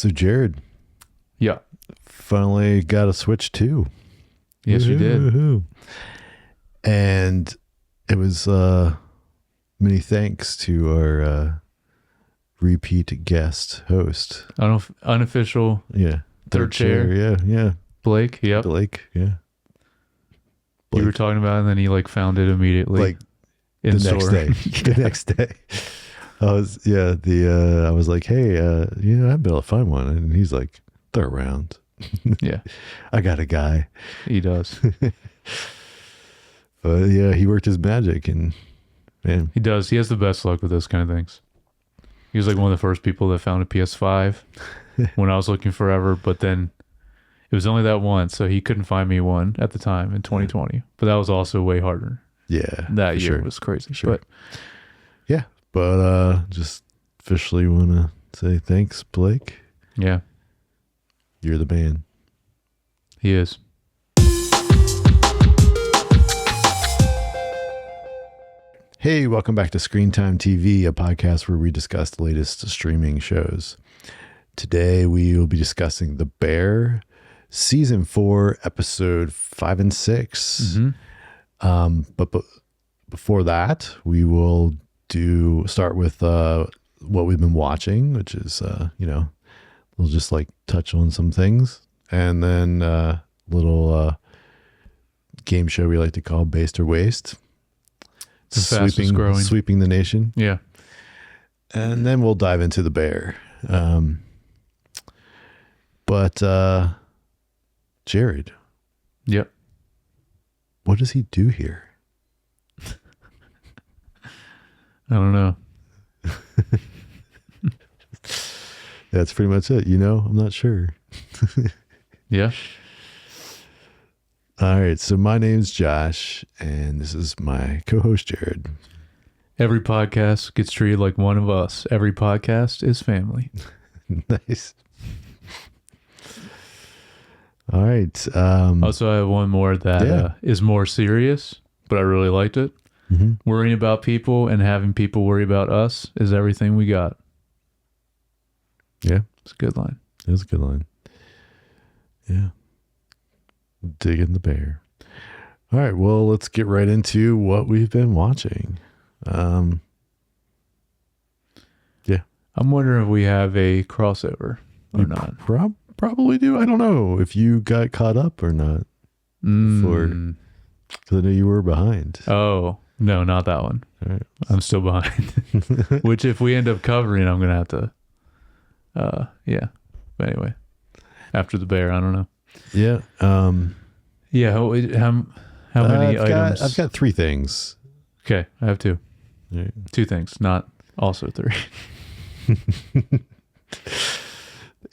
So Jared, Yeah. finally got a Switch 2. Yes, you did. Woohoo. And it was many thanks to our repeat guest host. Unofficial Yeah. third chair. Yeah. Blake. Yep. Blake, yeah. You were talking about it, and then he found it immediately. Like in the next day. The next day. I was like, hey, I'd be able to find one. And he's like, they're around. Yeah. I got a guy. He does. But yeah, he worked his magic, and man, He does. He has the best luck with those kind of things. He was like one of the first people that found a PS5 when I was looking forever, but then it was only that one, so he couldn't find me one at the time in 2020. But that was also way harder. yeah, That for year sure. was crazy. Sure. But Yeah, but just officially want to say thanks, Blake. yeah, You're the man. he is. Hey, welcome back to Screen Time TV, a podcast where we discuss the latest streaming shows. Today we will be discussing The Bear, Season 4, Episode 5 and 6. Mm-hmm. But before that, we will start with what we've been watching, which is, we'll just like touch on some things. And then a little game show we like to call Based or Waste. The fastest growing. Sweeping the nation. Yeah. And then we'll dive into The Bear. But Jared. Yep. What does he do here? I don't know. That's pretty much it. I'm not sure. Yeah. All right. So my name's Josh, and this is my co-host, Jared. Every podcast gets treated like one of us. Every podcast is family. Nice. All right. Also, I have one more that is more serious, but I really liked it. Mm-hmm. Worrying about people and having people worry about us is everything we got. Yeah. It's a good line. It was a good line. Yeah. Digging The Bear. All right. Well, let's get right into what we've been watching. Yeah. I'm wondering if we have a crossover or We not. Probably do. I don't know if you got caught up or not. Because I know you were behind. Oh, no, not that one. All right. I'm still behind. Which if we end up covering, I'm going to have to, yeah. But anyway, after The Bear, I don't know. Yeah. Yeah. How many items? I've got 3 things. Okay. I have 2. Right. 2 things, not also 3.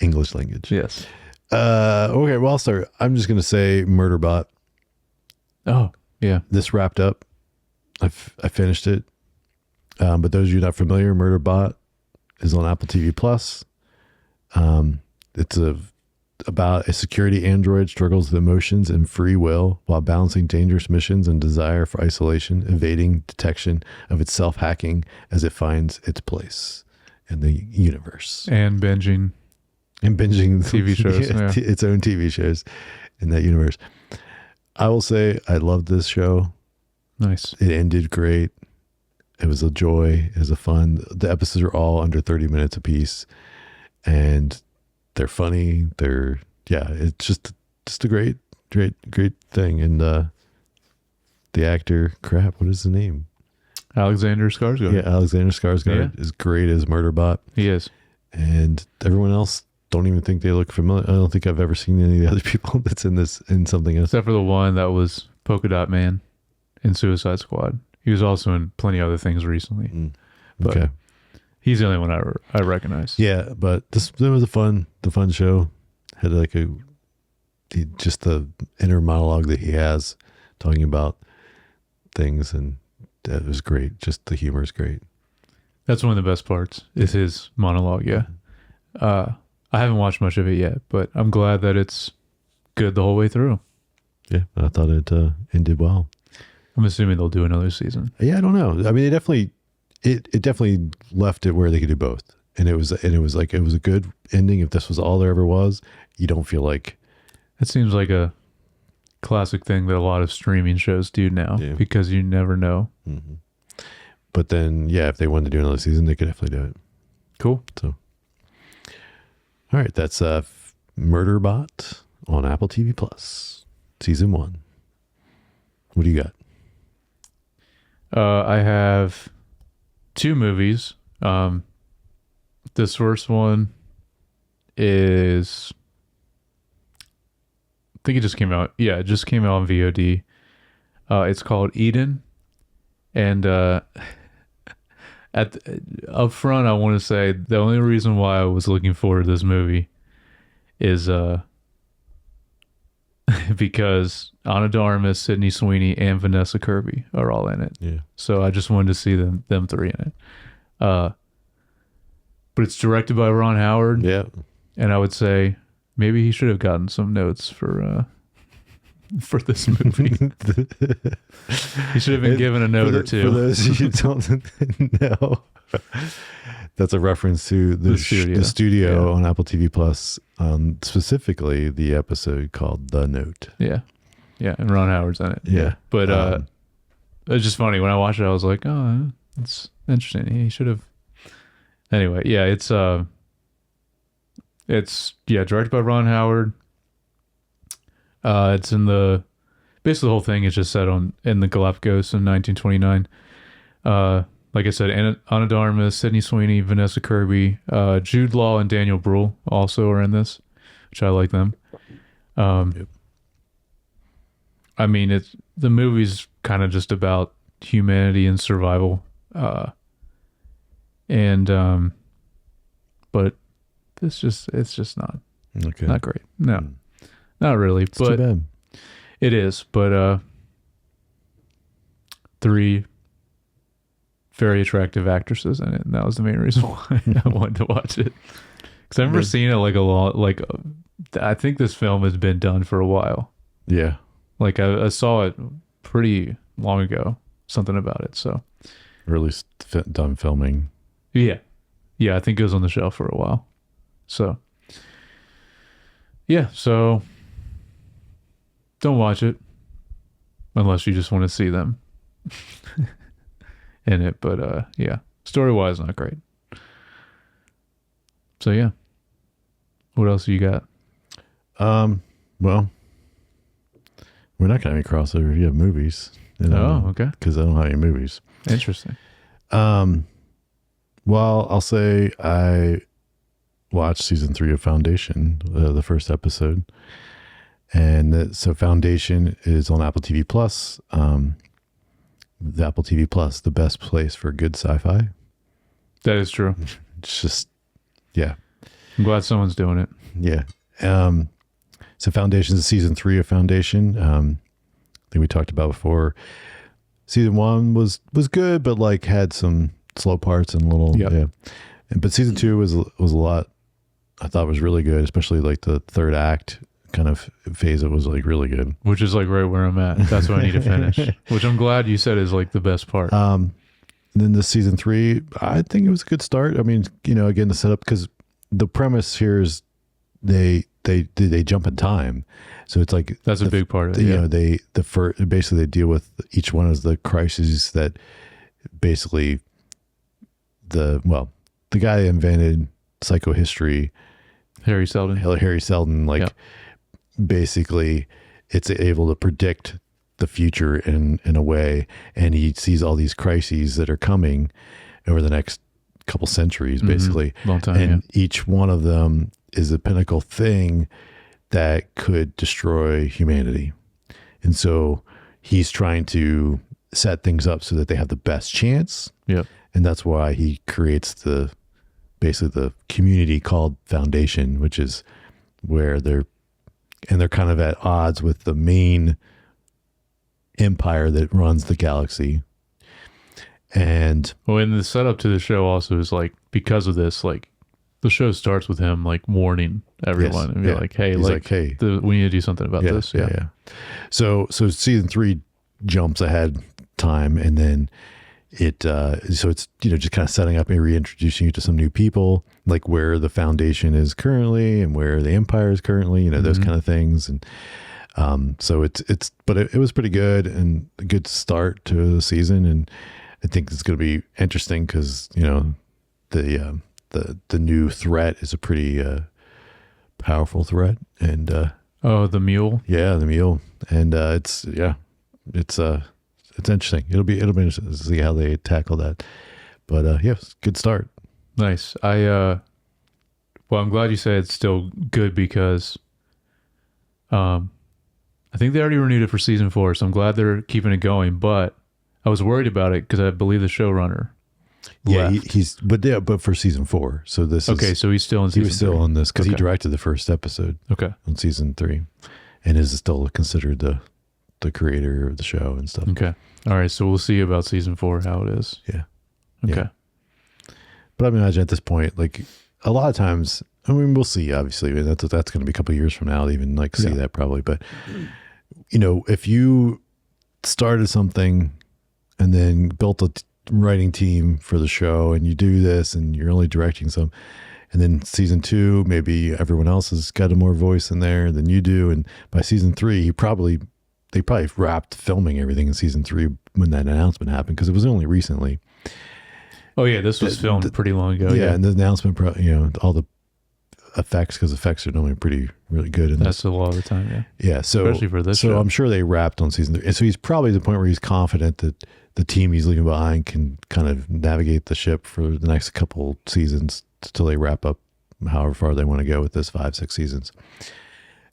English language. Yes. Okay, well, I'll start. I'm just going to say Murderbot. Oh, yeah. This wrapped up. I finished it. But those of you not familiar, Murderbot is on Apple TV Plus. It's about a security android struggles with emotions and free will while balancing dangerous missions and desire for isolation, evading detection of its self-hacking as it finds its place in the universe. And binging TV shows, yeah. Its own TV shows in that universe. I will say I loved this show. Nice. It ended great. It was a joy. It was a fun. The episodes are all under 30 minutes apiece, and they're funny. It's just a great thing. And the actor, what is his name? Alexander Skarsgård. Yeah, Alexander Skarsgård is great as Murderbot. He is. And everyone else don't even think they look familiar. I don't think I've ever seen any of the other people that's in something else. Except for the one that was Polka Dot Man in Suicide Squad. He was also in plenty of other things recently. But Okay. he's the only one I recognize. Yeah, but it was the fun show. Had like just the inner monologue that he has talking about things, and that was great. Just the humor is great. That's one of the best parts is his monologue. Yeah. I haven't watched much of it yet, but I'm glad that it's good the whole way through. Yeah, I thought it ended well. I'm assuming they'll do another season. Yeah, I don't know. I mean, it definitely left it where they could do both. and it was like it was a good ending. If this was all there ever was, you don't feel like It seems like a classic thing that a lot of streaming shows do now because you never know. Mm-hmm. But then, yeah, if they wanted to do another season, they could definitely do it. Cool. So, all right, that's Murderbot on Apple TV Plus, season 1. What do you got? I have 2 movies. This first one is, I think it just came out. Yeah, it just came out on VOD. It's called Eden, and up front, I want to say the only reason why I was looking forward to this movie is because Ana de Armas, Sydney Sweeney, and Vanessa Kirby are all in it. Yeah. So I just wanted to see them 3 in it. But it's directed by Ron Howard. Yeah. And I would say maybe he should have gotten some notes for this movie. He should have been given a note or two. For those of you who don't know, that's a reference to the studio on Apple TV Plus, specifically the episode called The Note. Yeah. Yeah. And Ron Howard's in it. Yeah. But it was just funny. When I watched it, I was like, oh, it's interesting. He should have. Anyway, yeah, it's directed by Ron Howard. It's in basically the whole thing is just set in the Galapagos in 1929. Like I said, Ana de Armas, Sydney Sweeney, Vanessa Kirby, Jude Law, and Daniel Bruhl also are in this, which I like them. Yep. I mean, the movie's kind of just about humanity and survival. But it's just not great. No, not really. It's too bad. It is. But 3 very attractive actresses in it, and that was the main reason why I wanted to watch it. Because I remember seeing it like a lot. Like I think this film has been done for a while. Yeah. Like I saw it pretty long ago. Something about it. So. Or at least done filming. Yeah. Yeah, I think it was on the shelf for a while. So, yeah, so don't watch it unless you just want to see them in it. But, yeah, story-wise, not great. So, yeah. What else you got? Well, we're not going to have any crossover. You have movies. Oh, okay. Because I don't have any movies. Interesting. Well, I'll say I watched season 3 of Foundation, the first episode, and so Foundation is on Apple TV Plus. The Apple TV Plus, the best place for good sci-fi. That is true. It's just, yeah. I'm glad someone's doing it. Yeah. So Foundation is season 3 of Foundation. I think we talked about before. Season 1 was good, but like had some slow parts and but season 2 was a lot. I thought was really good, especially like the third act kind of phase. It was like really good, which is like right where I'm at. That's what I need to finish. Which I'm glad you said is like the best part. Then the season 3, I think it was a good start. I mean, again, the setup, because the premise here is they jump in time, so it's like that's a big part of it. Basically they deal with each one of the crises that basically the guy that invented psychohistory, Harry Seldon, basically it's able to predict the future in a way, and he sees all these crises that are coming over the next couple centuries, basically. Long time, and each one of them is a pinnacle thing that could destroy humanity. And so he's trying to set things up so that they have the best chance. Yep. And that's why he creates basically the community called Foundation, which is where they're kind of at odds with the main empire that runs the galaxy. And and the setup to the show also is like, because of this, like the show starts with him like warning everyone and be like, hey, we need to do something about this. Yeah. So season 3 jumps ahead time, and then so it's, just kind of setting up and reintroducing you to some new people, like where the Foundation is currently and where the Empire is currently, those kind of things. And so but it was pretty good and a good start to the season. And I think it's going to be interesting because, the new threat is a pretty powerful threat. And the mule. yeah, the mule. And it's interesting. It'll be interesting to see how they tackle that. But yes, good start. Nice. Well, I'm glad you said it's still good because I think they already renewed it for season 4, so I'm glad they're keeping it going. But I was worried about it because I believe the showrunner left. But for season 4. So this is okay. So he's still in season. He was still 3. on this because he Okay. directed the first episode. Okay. On season 3, and is still considered the creator of the show and stuff. Okay. All right. So we'll see about season 4 how it is. Yeah. Okay. Yeah. But I imagine at this point, like a lot of times, I mean, we'll see. Obviously, that's going to be a couple of years from now to even see that probably. But if you started something and then built a writing team for the show, and you do this, and you're only directing some, and then season 2, maybe everyone else has got a more voice in there than you do, and by season 3, they probably wrapped filming everything in season 3 when that announcement happened, because it was only recently. Oh yeah, this was filmed pretty long ago. Yeah, and the announcement, all the effects, because effects are normally really good. And that's a lot of the time. Yeah. Yeah. So especially for this so show. I'm sure they wrapped on season 3. And so he's probably at the point where he's confident that the team he's leaving behind can kind of navigate the ship for the next couple seasons till they wrap up however far they want to go with this 5-6 seasons.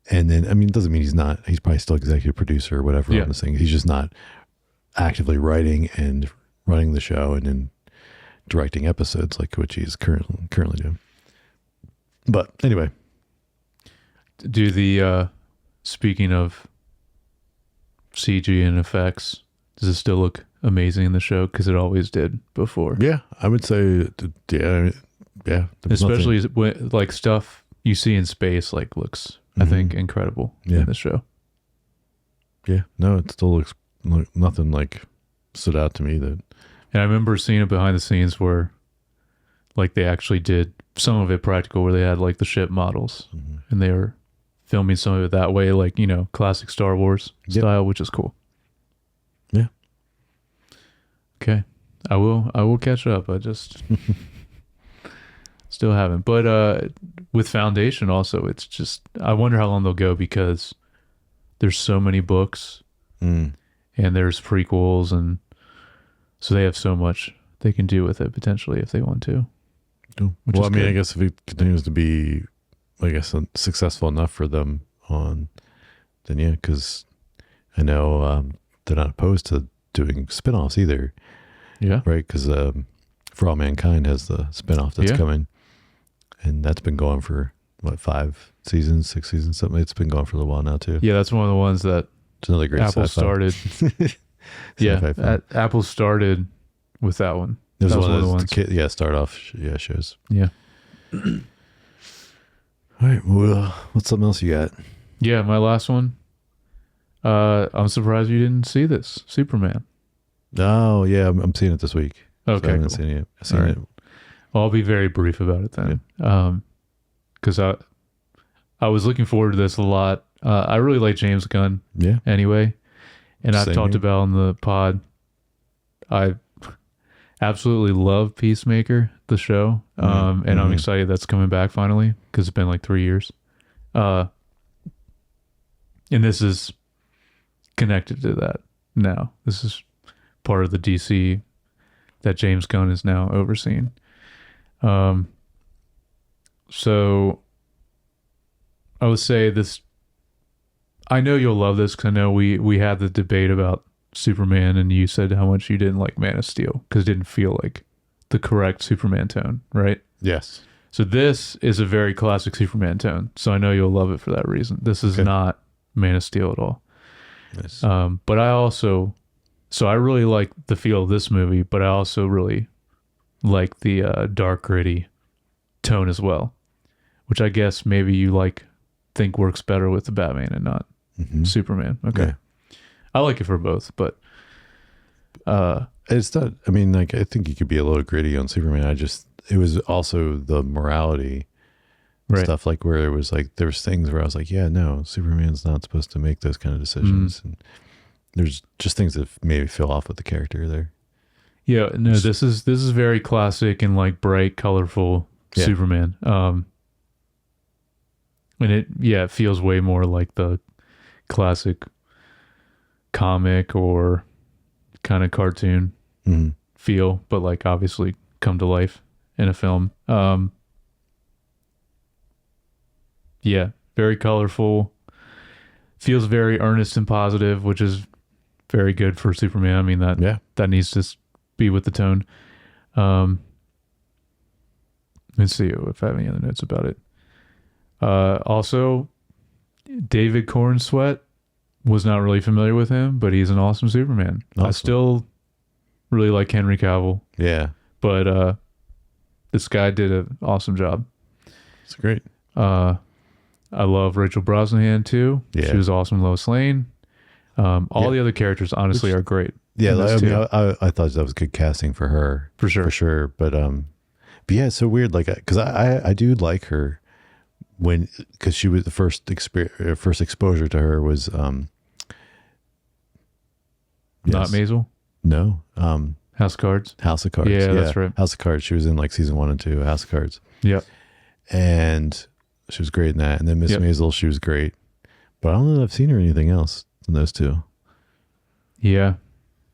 And then, I mean, it doesn't mean he's probably still executive producer or whatever on this thing. He's just not actively writing and running the show and then directing episodes like which he's currently doing. But anyway. Do the, speaking of CG and effects, does it still look amazing in the show? Because it always did before. Yeah, I would say, yeah. Especially when, like, stuff you see in space, like, looks, I think, incredible in the show. Yeah, no, it still looks nothing like stood out to me that. And I remember seeing it behind the scenes where, like, they actually did some of it practical, where they had like the ship models and they were filming some of it that way, like, classic Star Wars style, which is cool. Yeah. Okay. I will catch up. I just still haven't. But with Foundation also, it's just, I wonder how long they'll go, because there's so many books and there's prequels, and so they have so much they can do with it potentially if they want to. Well, I mean, I guess if it continues to be, successful enough for them then yeah, because I know they're not opposed to doing spinoffs either. Yeah. Right? Because For All Mankind has the spinoff that's coming, and that's been going for, 5 seasons, 6 seasons, something. It's been going for a little while now, too. Yeah, that's one of the ones that it's another great Apple sci-fi. started. Apple started with that one. It was That one of the ones. start off shows. Yeah. All right, well, what's something else you got? Yeah, my last one. I'm surprised you didn't see this. Superman. Oh, yeah, I'm seeing it this week. Okay, I haven't cool. seen it. I've seen All it. right. Well, I'll be very brief about it then. Because I was looking forward to this a lot. I really like James Gunn anyway. And I've Same talked here. about on the pod, I absolutely love Peacemaker, the show. And I'm excited that's coming back finally, because it's been like 3 years. And this is connected to that now. This is part of the DC that James Gunn is now overseeing. So I would say this, I know you'll love this, because I know we had the debate about Superman, and you said how much you didn't like Man of Steel because it didn't feel like the correct Superman tone, right? Yes. So this is a very classic Superman tone, so I know you'll love it for that reason. This is not Man of Steel at all. Nice. But I really like the feel of this movie, but I also really like the dark, gritty tone as well, which I guess maybe you think works better with the Batman and not Superman. Okay. Yeah. I like it for both, but It's not. I mean, like I think you could be a little gritty on Superman. It was also the morality Right. stuff, like where it was like there was things where I was like, yeah, no, Superman's not supposed to make those kind of decisions, and there's just things that made me feel off with the character there. Yeah, no, this is very classic and like bright, colorful Superman. And it feels way more like the classic comic or kind of cartoon feel, but like obviously come to life in a film. Yeah, very colorful. Feels very earnest and positive, which is very good for Superman. I mean that needs to be with the tone. Let's see if I have any other notes about it. Also, David Cornsweet, was not really familiar with him, but he's an awesome Superman. Awesome. I still really like Henry Cavill. Yeah. But this guy did an awesome job. It's great. I love Rachel Brosnahan too. Yeah. She was awesome. Lois Lane. All the other characters honestly are great. Yeah, I thought that was good casting for her. For sure. But yeah, it's so weird. Like, because I do like her because she was the first exposure to her was not Maisel. No, House of Cards. House of Cards. Yeah, that's right. House of Cards. She was in like season 1 and 2. House of Cards. Yep. And she was great in that. And then Miss Maisel, she was great. But I don't know that I've seen her in anything else than those two. Yeah.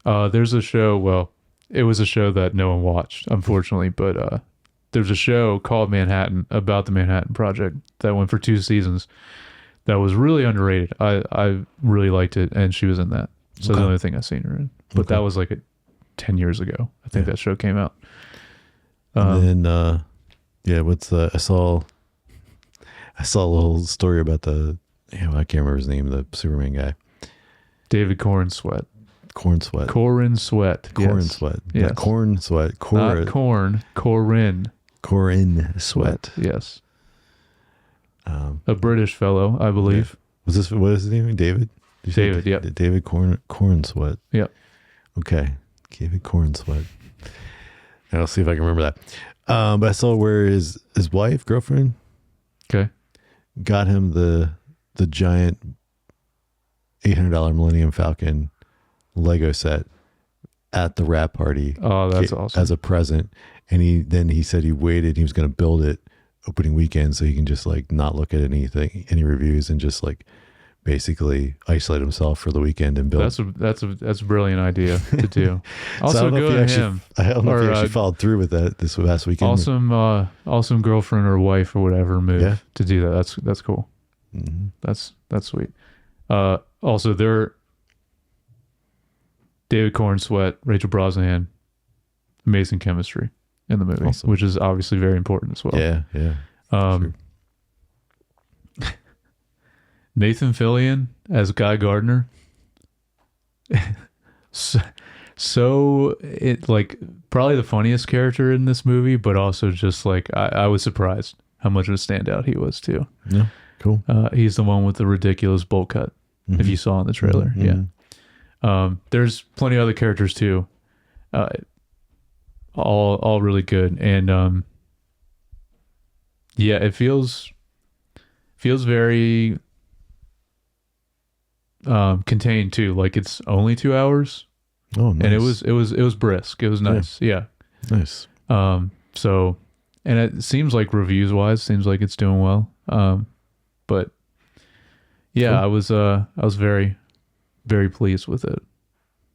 There's a show. Well, it was a show that no one watched, unfortunately. But there's a show called Manhattan about the Manhattan Project that went for 2 seasons. That was really underrated. I really liked it, and she was in that. So that's the only thing I've seen her in. But that was like 10 years ago. I think that show came out. And then, I saw a little story about I can't remember his name, the Superman guy. David Cornsweet. Cornsweet. Yes. Corn Sweat. Not corn. Corin Sweat. Yes. A British fellow, I believe. Yeah. What is his name? David? David, yeah. David Corn Sweat. Yep. Okay. David Corn Sweat. I'll see if I can remember that. But I saw where his girlfriend, got him the giant $800 Millennium Falcon Lego set at the wrap party. Oh, that's awesome. As a present. And he said he waited. He was going to build it opening weekend so he can just like not look at any reviews and just like basically isolate himself for the weekend and build. That's a brilliant idea to do. Also, so good to him. I don't know if he actually followed through with that this last weekend. Awesome girlfriend or wife or whatever move to do that. That's cool. Mm-hmm. That's sweet. Also, David Cornsweet, Rachel Brosnahan, amazing chemistry in the movie, which is obviously very important as well. Yeah. Sure. Nathan Fillion as Guy Gardner. so it like probably the funniest character in this movie, but also just like I was surprised how much of a standout he was too. Yeah, cool. He's the one with the ridiculous bowl cut. Mm-hmm. If you saw in the trailer, yeah. There's plenty of other characters too. All really good, and it feels very contained too. Like it's only 2 hours. Oh, nice. And it was brisk. It was nice. Yeah. Nice. So, and it seems like reviews wise, seems like it's doing well. But yeah, cool. I was very, very pleased with it.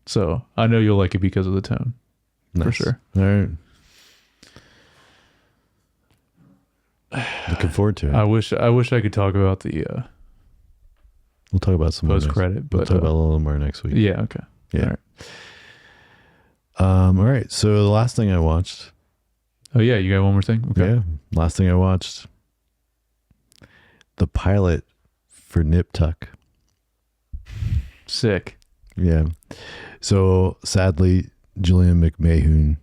So I know you'll like it because of the tone. Nice. For sure. All right. Looking forward to it. I wish I could talk about the we'll talk about some post credit, but we'll talk about a little more next week. Yeah, okay. Yeah. All right. So the last thing I watched. Oh yeah, you got one more thing? Okay. Yeah. Last thing I watched. The pilot for Nip Tuck. Sick. Yeah. So sadly, Julian McMahon,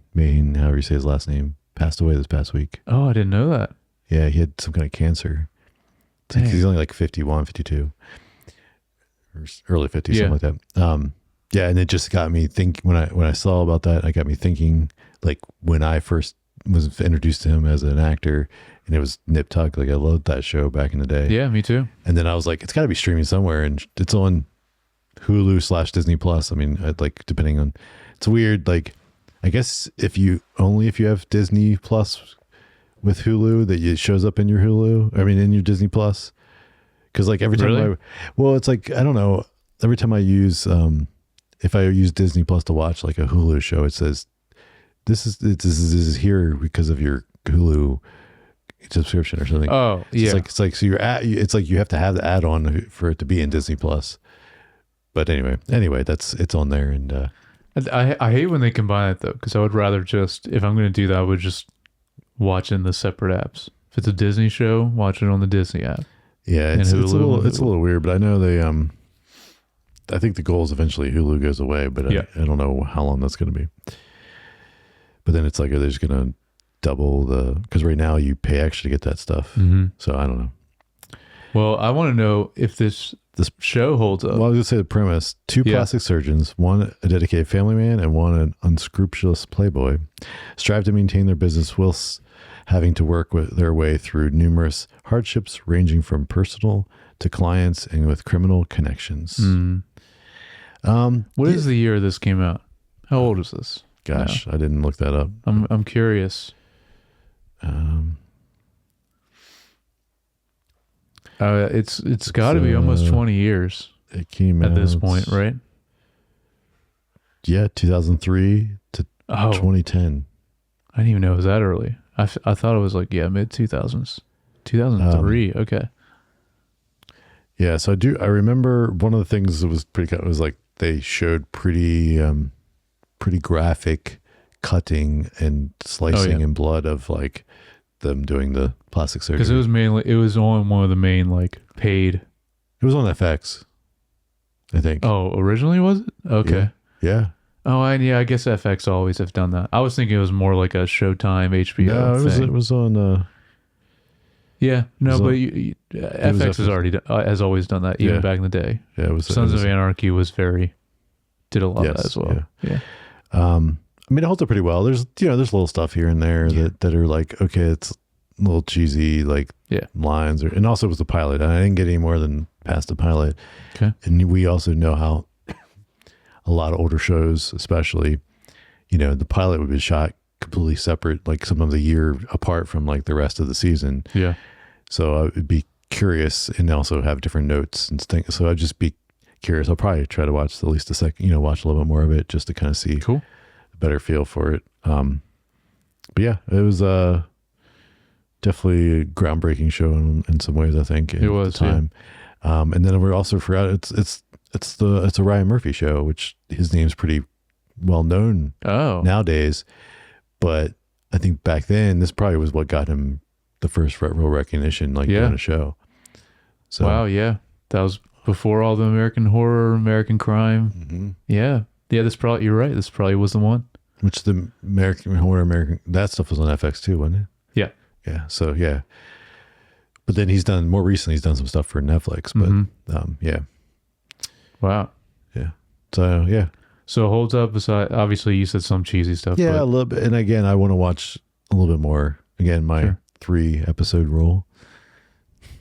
however you say his last name, passed away this past week. Oh, I didn't know that. Yeah, he had some kind of cancer. He's only like 51, 52. Or early 50s, something like that. Yeah, and it just got me thinking when I saw about that, it got me thinking like when I first was introduced to him as an actor, and it was Nip Tuck. Like I loved that show back in the day. Yeah, me too. And then I was like, it's got to be streaming somewhere, and it's on Hulu / Disney Plus. I mean, like depending on, it's weird. Like, I guess if you have Disney Plus with Hulu, that it shows up in your Hulu. I mean, in your Disney Plus, because like every time Really? it's like I don't know. Every time I use if I use Disney Plus to watch like a Hulu show, it says this is here because of your Hulu subscription or something. Oh, So yeah. it's like so it's like you have to have the add-on for it to be in Disney Plus. But anyway, it's on there, and I hate when they combine it though, because I would rather just, if I'm going to do that, I would just watch in the separate apps. If it's a Disney show, watch it on the Disney app. yeah, And it's a Hulu. little weird. But I know they I think the goal is eventually Hulu goes away, but Yeah. I don't know how long that's going to be. But then it's like, are they just going to double because right now you pay extra to get that stuff. Mm-hmm. So I don't know. Well, I want to know if this show holds up. Well, I was going to say the premise: two Yeah. plastic surgeons, one a dedicated family man and one an unscrupulous playboy, strive to maintain their business whilst having to work their way through numerous hardships ranging from personal to clients and with criminal connections. Mm. What is the year this came out? How old is this? Gosh, I didn't look that up. I'm curious. It's got to be almost 20 years It came at out this point, right? Yeah, 2003 to Oh, 2010. I didn't even know it was that early. I thought it was like, mid 2000s. 2003. Okay. Yeah, so I remember one of the things that was pretty was like they showed pretty graphic cutting and slicing and blood of like them doing the plastic surgery. Because it was on one of the main like paid. It was on FX, I think. Oh, originally was it? Okay. Yeah. Oh, and I guess FX always have done that. I was thinking it was more like a Showtime HBO No, thing. it was on. Yeah, no, was but on- FX has already has always done that, even Yeah. back in the day. Yeah, it was. Sons it was, of Anarchy did a lot of that as well. Yeah. I mean, it holds up pretty well. There's there's little stuff here and there that are like, okay, it's a little cheesy, like lines, and also it was the pilot. I didn't get any more than past the pilot. Okay. And we also know how a lot of older shows, especially, the pilot would be shot completely separate, like sometimes a year apart from like the rest of the season. Yeah. So I would be curious and also have different notes and things. So I'd just be curious. I'll probably try to watch at least a second, watch a little bit more of it just to kind of see Cool. a better feel for it. But yeah, it was definitely a groundbreaking show in some ways, I think. It was, at the time. And then we also forgot it's a Ryan Murphy show, which his name's pretty well known nowadays. But I think back then, this probably was what got him the first real recognition, like doing a show. So, wow, yeah. That was before all the American horror, American crime. Mm-hmm. Yeah. Yeah, you're right. This probably was the one. Which the American horror, that stuff was on FX too, wasn't it? Yeah. Yeah. So, yeah. But then more recently, he's done some stuff for Netflix. But yeah. Wow. Yeah. So, yeah. So it holds up beside, obviously you said some cheesy stuff. Yeah, but a little bit. And again, I want to watch a little bit more. Again, my 3-episode rule.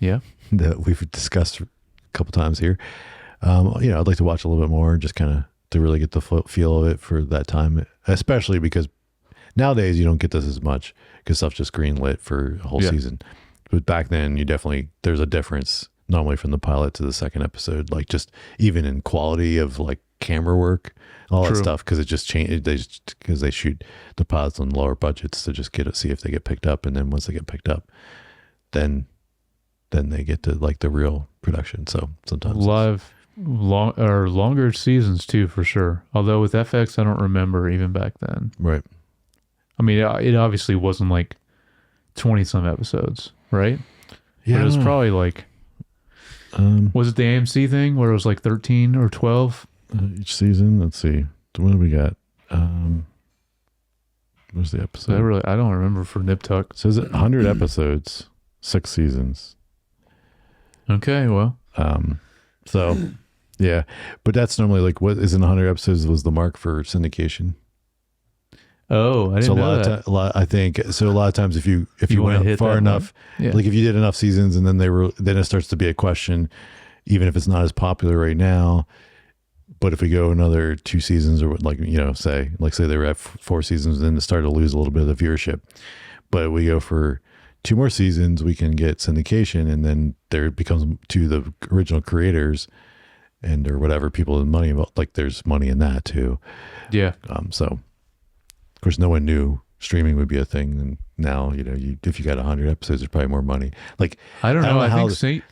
Yeah. That we've discussed a couple times here. I'd like to watch a little bit more, just kind of to really get the feel of it for that time, especially because nowadays you don't get this as much because stuff's just green lit for a whole season. But back then, there's a difference normally from the pilot to the second episode, like just even in quality of like camera work, all that stuff, because it just changed. Because they shoot the pilots on lower budgets to just see if they get picked up, and then once they get picked up, then they get to like the real production. So sometimes longer seasons too, for sure. Although with FX, I don't remember even back then. Right. I mean, it obviously wasn't like 20 some episodes, right? Yeah. But it was probably like, was it the AMC thing where it was like 13 or 12? Each season. Let's see. What do we got? Where's the episode? I don't remember for Nip Tuck. It says 100 episodes, 6 seasons. Okay, well. So Yeah, but that's normally like what isn't 100 episodes was the mark for syndication. Oh, I didn't So a know lot that. of I think so. A lot of times, if you wanna went hit far that enough, mark. Yeah. like if you did enough seasons, and then then it starts to be a question, even if it's not as popular right now. But if we go another 2 seasons, or like say they were at 4 seasons, then it started to lose a little bit of the viewership. But we go for 2 more seasons, we can get syndication, and then there becomes to the original creators and or whatever people in money, like there's money in that too. Yeah. So of course no one knew streaming would be a thing, and now if you got 100 episodes, there's probably more money. Like I don't know. I how think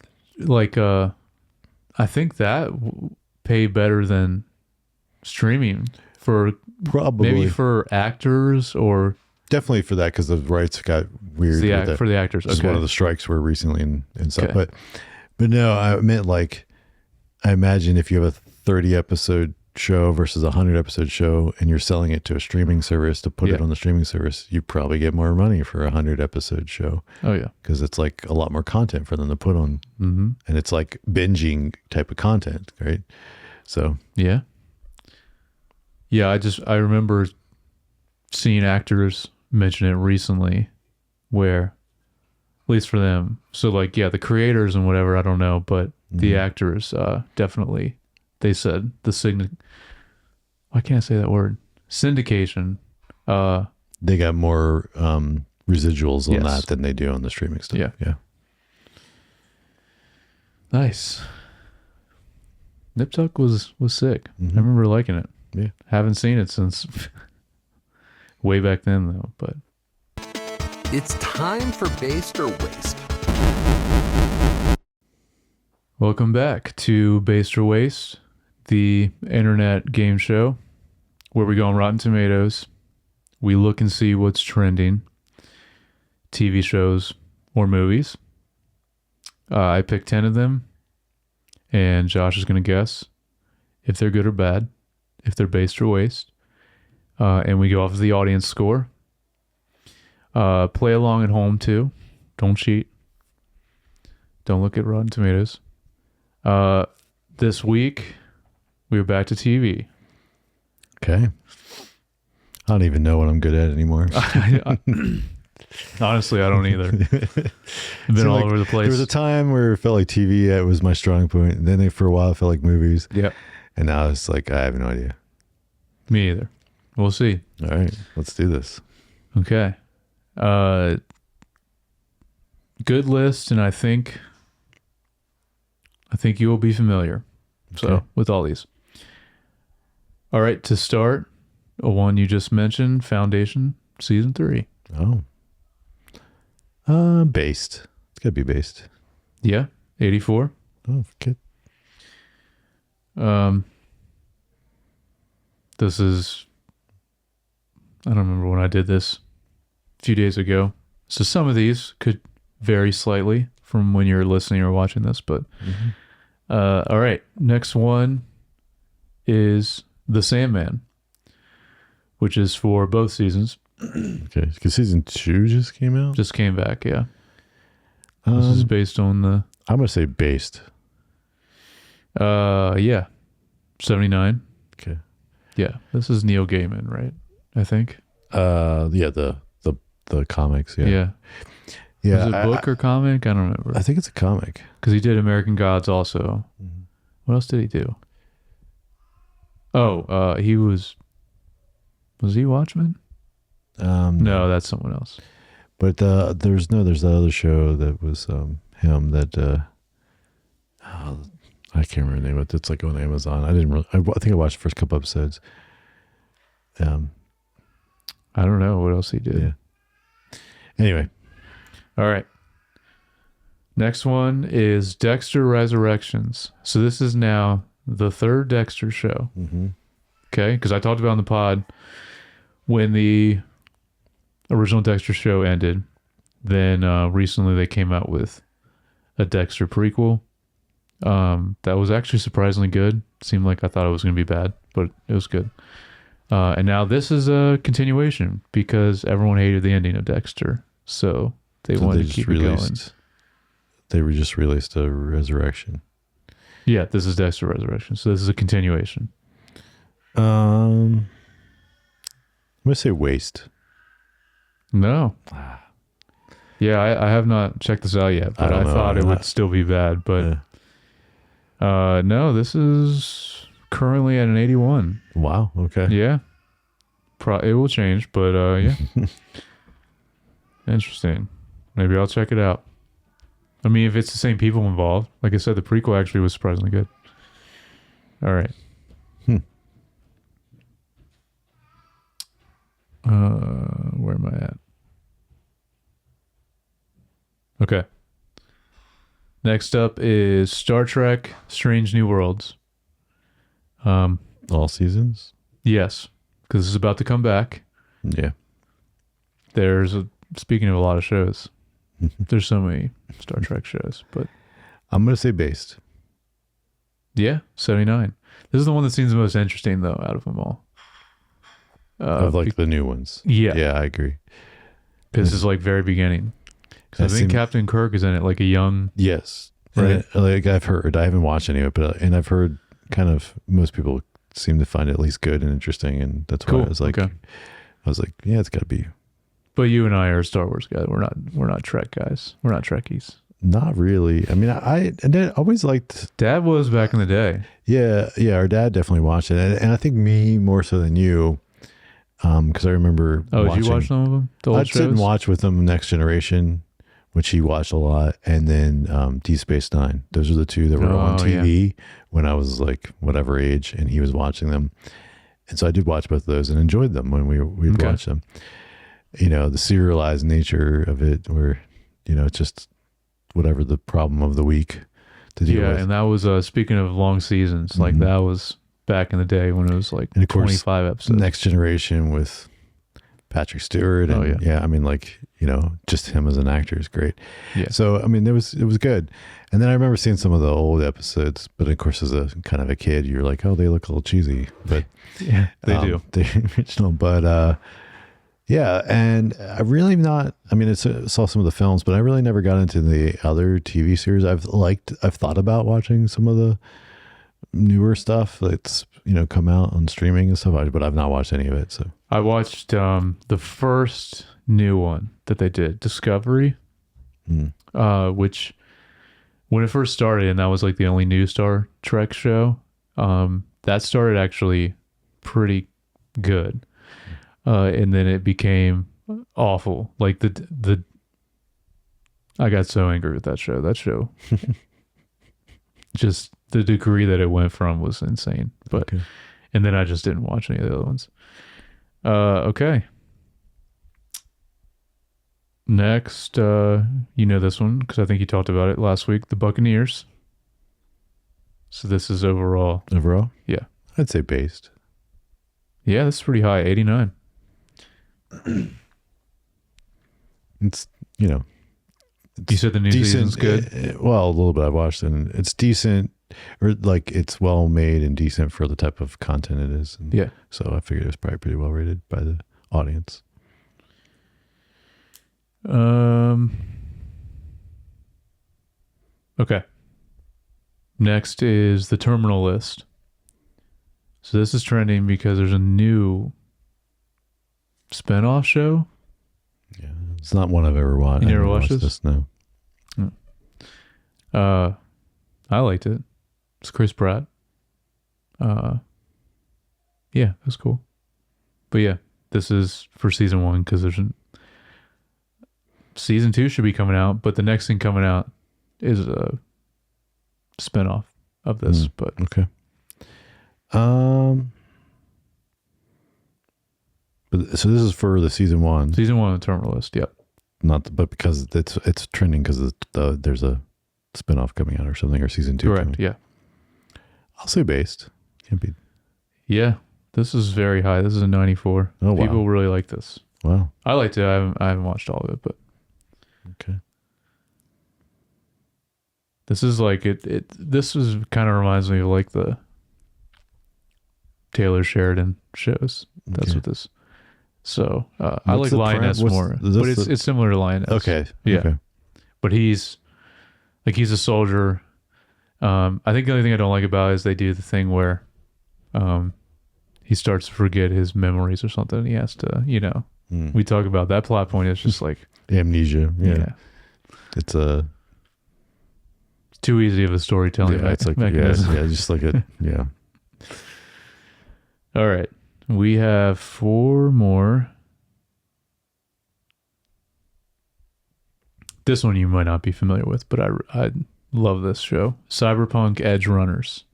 I think that pay better than streaming for probably maybe for actors or definitely for that, because the rights got weird for the actors. Just Okay. one of the strikes were recently and stuff. Okay. But no, I meant like I imagine if you have a 30 episode show versus a 100 episode show, and you're selling it to a streaming service to put it on the streaming service, you probably get more money for a 100 episode show. Oh yeah, because it's like a lot more content for them to put on, and it's like binging type of content, right? So yeah. I remember seeing actors mention it recently, where at least for them. So like the creators and whatever, I don't know, but the actors definitely. They said why can't I say that word? Syndication. they got more residuals on Yes. that than they do on the streaming stuff. Yeah. Nice. Nip Tuck was sick. I remember liking it. Yeah. Haven't seen it since way back then though, but It's time for Based or Waste. welcome back to Based or Waste, the internet game show where we go on Rotten Tomatoes. We look and see what's trending, TV shows or movies. I picked 10 of them, and Josh is going to guess if they're good or bad, if they're based or waste. And we go off of the audience score. Play along at home too. Don't cheat. Don't look at Rotten Tomatoes. This week, we were back to TV. Okay. I don't even know what I'm good at anymore. Honestly, I don't either. I've been all over the place. There was a time where it felt like TV was my strong point, and then for a while it felt like movies. Yep. And now it's like I have no idea. Me either. We'll see. All right, let's do this. Okay. Good list, and I think you will be familiar. So Okay. with all these. All right, to start, a one you just mentioned, Foundation season 3. Oh. Based. It's gotta be based. Yeah, 84. Oh, good. This is, I don't remember when I did this, a few days ago. So some of these could vary slightly from when you're listening or watching this, but all right. Next one is The Sandman, which is for both seasons. Okay, because season 2 just came out. Just came back, yeah. This is based on the I'm gonna say based. 79. Okay. Yeah, this is Neil Gaiman, right? I think. Yeah, the comics. Yeah. Was it a book or comic? I don't remember. I think it's a comic. Because he did American Gods also. What else did he do? Oh, he was he Watchmen? No, that's someone else. But there's that other show that was him that I can't remember the name of it. It's like on Amazon. I think I watched the first couple episodes. I don't know what else he did. Yeah. Anyway. All right. Next one is Dexter Resurrections. So this is now the third Dexter show. Okay, because I talked about on the pod when the original Dexter show ended. Then recently they came out with a Dexter prequel. That was actually surprisingly good. Seemed like I thought it was going to be bad, but it was good. And now this is a continuation because everyone hated the ending of Dexter. So they wanted to keep it going. They just released a Resurrection. Yeah, this is Dexter Resurrection. So this is a continuation. I'm gonna say Waste. No. Yeah, I have not checked this out yet, but I don't know. thought it would still be bad. But no, this is currently at an 81. Wow. Okay. Yeah. It will change, but yeah. Interesting. Maybe I'll check it out. I mean, if it's the same people involved, like I said, the prequel actually was surprisingly good. All right. Where am I at? Okay. Next up is Star Trek Strange New Worlds. All seasons. Yes, because this is about to come back. Yeah. Speaking of a lot of shows, there's so many Star Trek shows, but I'm gonna say Based. yeah, 79. This is the one that seems the most interesting though out of them all. Of like the new ones. Yeah. Yeah, I agree. Because it's like very beginning. Because I think Captain Kirk is in it like a young. Yes. Right. And, like I've heard, I haven't watched any of it, but and I've heard kind of most people seem to find it at least good and interesting, and that's why Cool. I was like, yeah, it's got to be. But you and I are Star Wars guys. We're not Trek guys. We're not Trekkies. Not really. I mean, I always liked. Dad was back in the day. Yeah, our dad definitely watched it, and I think me more so than you, because I remember. Oh, did you watch some of them? The old I'd sit and shows? watch with him Next Generation, which he watched a lot, and then Deep Space Nine. Those are the two that were on TV when I was like whatever age, and he was watching them, and so I did watch both of those and enjoyed them when we'd watch them. You know, the serialized nature of it, where it's just whatever the problem of the week to deal with. And that was speaking of long seasons, like that was back in the day when it was like And of course, 25 episodes. Next Generation with Patrick Stewart, and I mean, like just him as an actor is great. Yeah. So I mean, it was good. And then I remember seeing some of the old episodes, but of course, as a kind of a kid, you're like, oh, they look a little cheesy, but yeah, they do. The original, but yeah, and I really not. I mean, I saw some of the films, but I really never got into the other TV series. I've thought about watching some of the newer stuff that's come out on streaming and stuff, but I've not watched any of it. So I watched the first new one that they did, Discovery, which when it first started, and that was like the only new Star Trek show, that started actually pretty good. And then it became awful. Like I got so angry with that show. That show, just the degree that it went from was insane. But and then I just didn't watch any of the other ones. Okay. Next, this one because I think you talked about it last week. The Buccaneers. So this is overall. Overall, Yeah. I'd say Based. Yeah, this is pretty high. 89. It's You said the new season's good. Well, a little bit I've watched, and it's decent, or like it's well made and decent for the type of content it is. And Yeah. so I figured it was probably pretty well rated by the audience. Okay. Next is the Terminal List. So this is trending because there's a new spinoff show. Yeah, it's not one I've ever watched. You never watched this? No. I liked it. It's Chris Pratt. Yeah, it was cool. But yeah, this is for season 1 because season 2 should be coming out, but the next thing coming out is a spinoff of this. But okay. But so this is for the season 1. Season 1 of the Terminal List. Yep. But because it's trending because there's a spinoff coming out or something, or season 2. Correct. Coming. Yeah. I'll say Based. Can't be. Yeah. This is very high. This is a 94. Oh, wow. People really like this. Wow. I liked it. I haven't watched all of it, but Okay. this is like this was kind of reminds me of like the Taylor Sheridan shows. That's Okay. what this. So I What's like the Lioness more, but it's similar to Lioness. Okay. Yeah. Okay. But he's a soldier. I think the only thing I don't like about it is they do the thing where he starts to forget his memories or something. He has to, we talk about that plot point. It's just like amnesia. Yeah. It's too easy of a storytelling. Yeah, it's like just like it. Yeah. All right, we have 4 more. This one you might not be familiar with, but I love this show. Cyberpunk Edge Runners,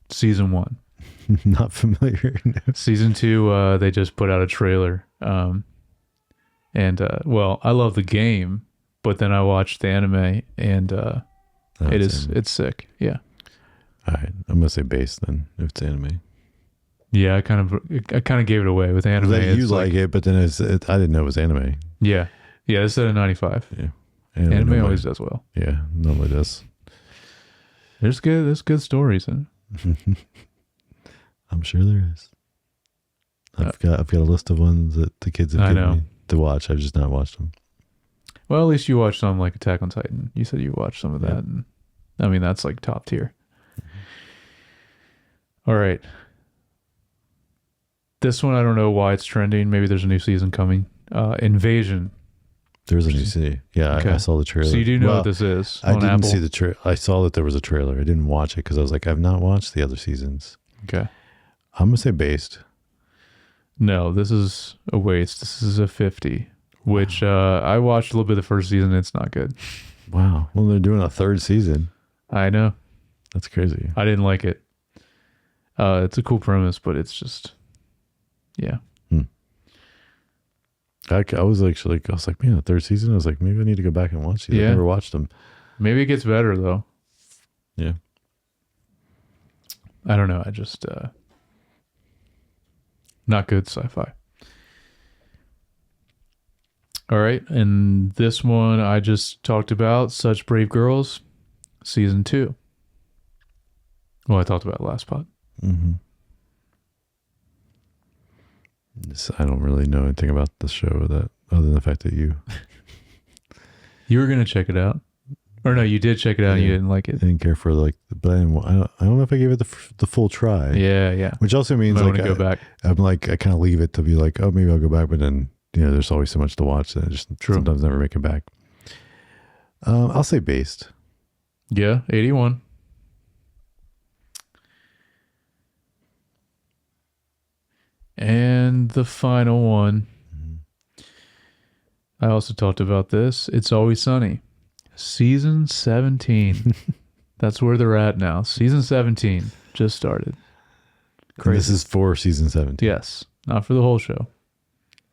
season 1. Not familiar. Season 2, they just put out a trailer. Well, I love the game, but then I watched the anime, and it's sick. Yeah. All right, I'm gonna say base then if it's anime. Yeah, I kind of gave it away with anime. You like it, but then I didn't know it was anime. Yeah, this is at a 95. Yeah, anime always does well. Yeah, normally does. There's good stories in it. I'm sure there is. I've got a list of ones that the kids have given me to watch. I've just not watched them. Well, at least you watched some like Attack on Titan. You said you watched some of that, and I mean that's like top tier. Mm-hmm. All right. This one, I don't know why it's trending. Maybe there's a new season coming. Invasion. There's a new season. Yeah, okay. I saw the trailer. So you do know what this is. I didn't see the trailer. I saw that there was a trailer. I didn't watch it because I was like, I've not watched the other seasons. Okay. I'm going to say based. No, this is a waste. This is a 50, which I watched a little bit of the first season. It's not good. Wow. Well, they're doing a 3rd season. I know. That's crazy. I didn't like it. It's a cool premise, but it's just... Yeah. I was like, man, the 3rd season. I was like, maybe I need to go back and watch these. Yeah. I never watched them. Maybe it gets better though. Yeah. I don't know. I just not good sci-fi. All right, and this one I just talked about, Such Brave Girls, season 2. Well, I talked about it last pod. Mm-hmm. I don't really know anything about the show other than the fact that you were gonna check it out, or no, you did check it out and you didn't like it. I didn't care for but I don't know if I gave it the full try. Yeah. Which also means I want to go back. I'm like I kind of leave it to be like, oh, maybe I'll go back, but then there's always so much to watch that I just sometimes never make it back. I'll say based. Yeah, 81. And the final one, I also talked about this. It's Always Sunny, season 17. That's where they're at now. Season 17 just started. Crazy. This is for season 17. Yes, not for the whole show.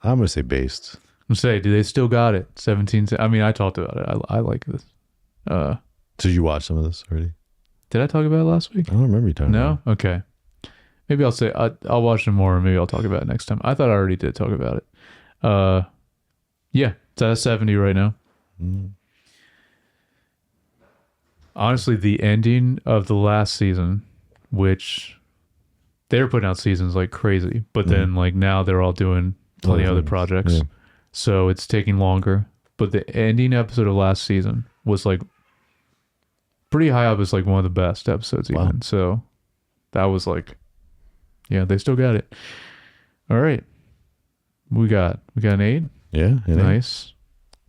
I'm gonna say based. I'm say, do they still got it? 17. I mean, I talked about it. I like this. So you watched some of this already? Did I talk about it last week? I don't remember you talking. No. Okay. Maybe I'll say I'll watch it more, and maybe I'll talk about it next time. I thought I already did talk about it. Yeah, it's at a 70 right now. Mm. Honestly, the ending of the last season, which they were putting out seasons like crazy, but then like now they're all doing plenty of other projects, so it's taking longer. But the ending episode of last season was like pretty high up as like one of the best episodes even. Wow. So that was like. Yeah, they still got it. All right. We got an 8. Yeah. Nice.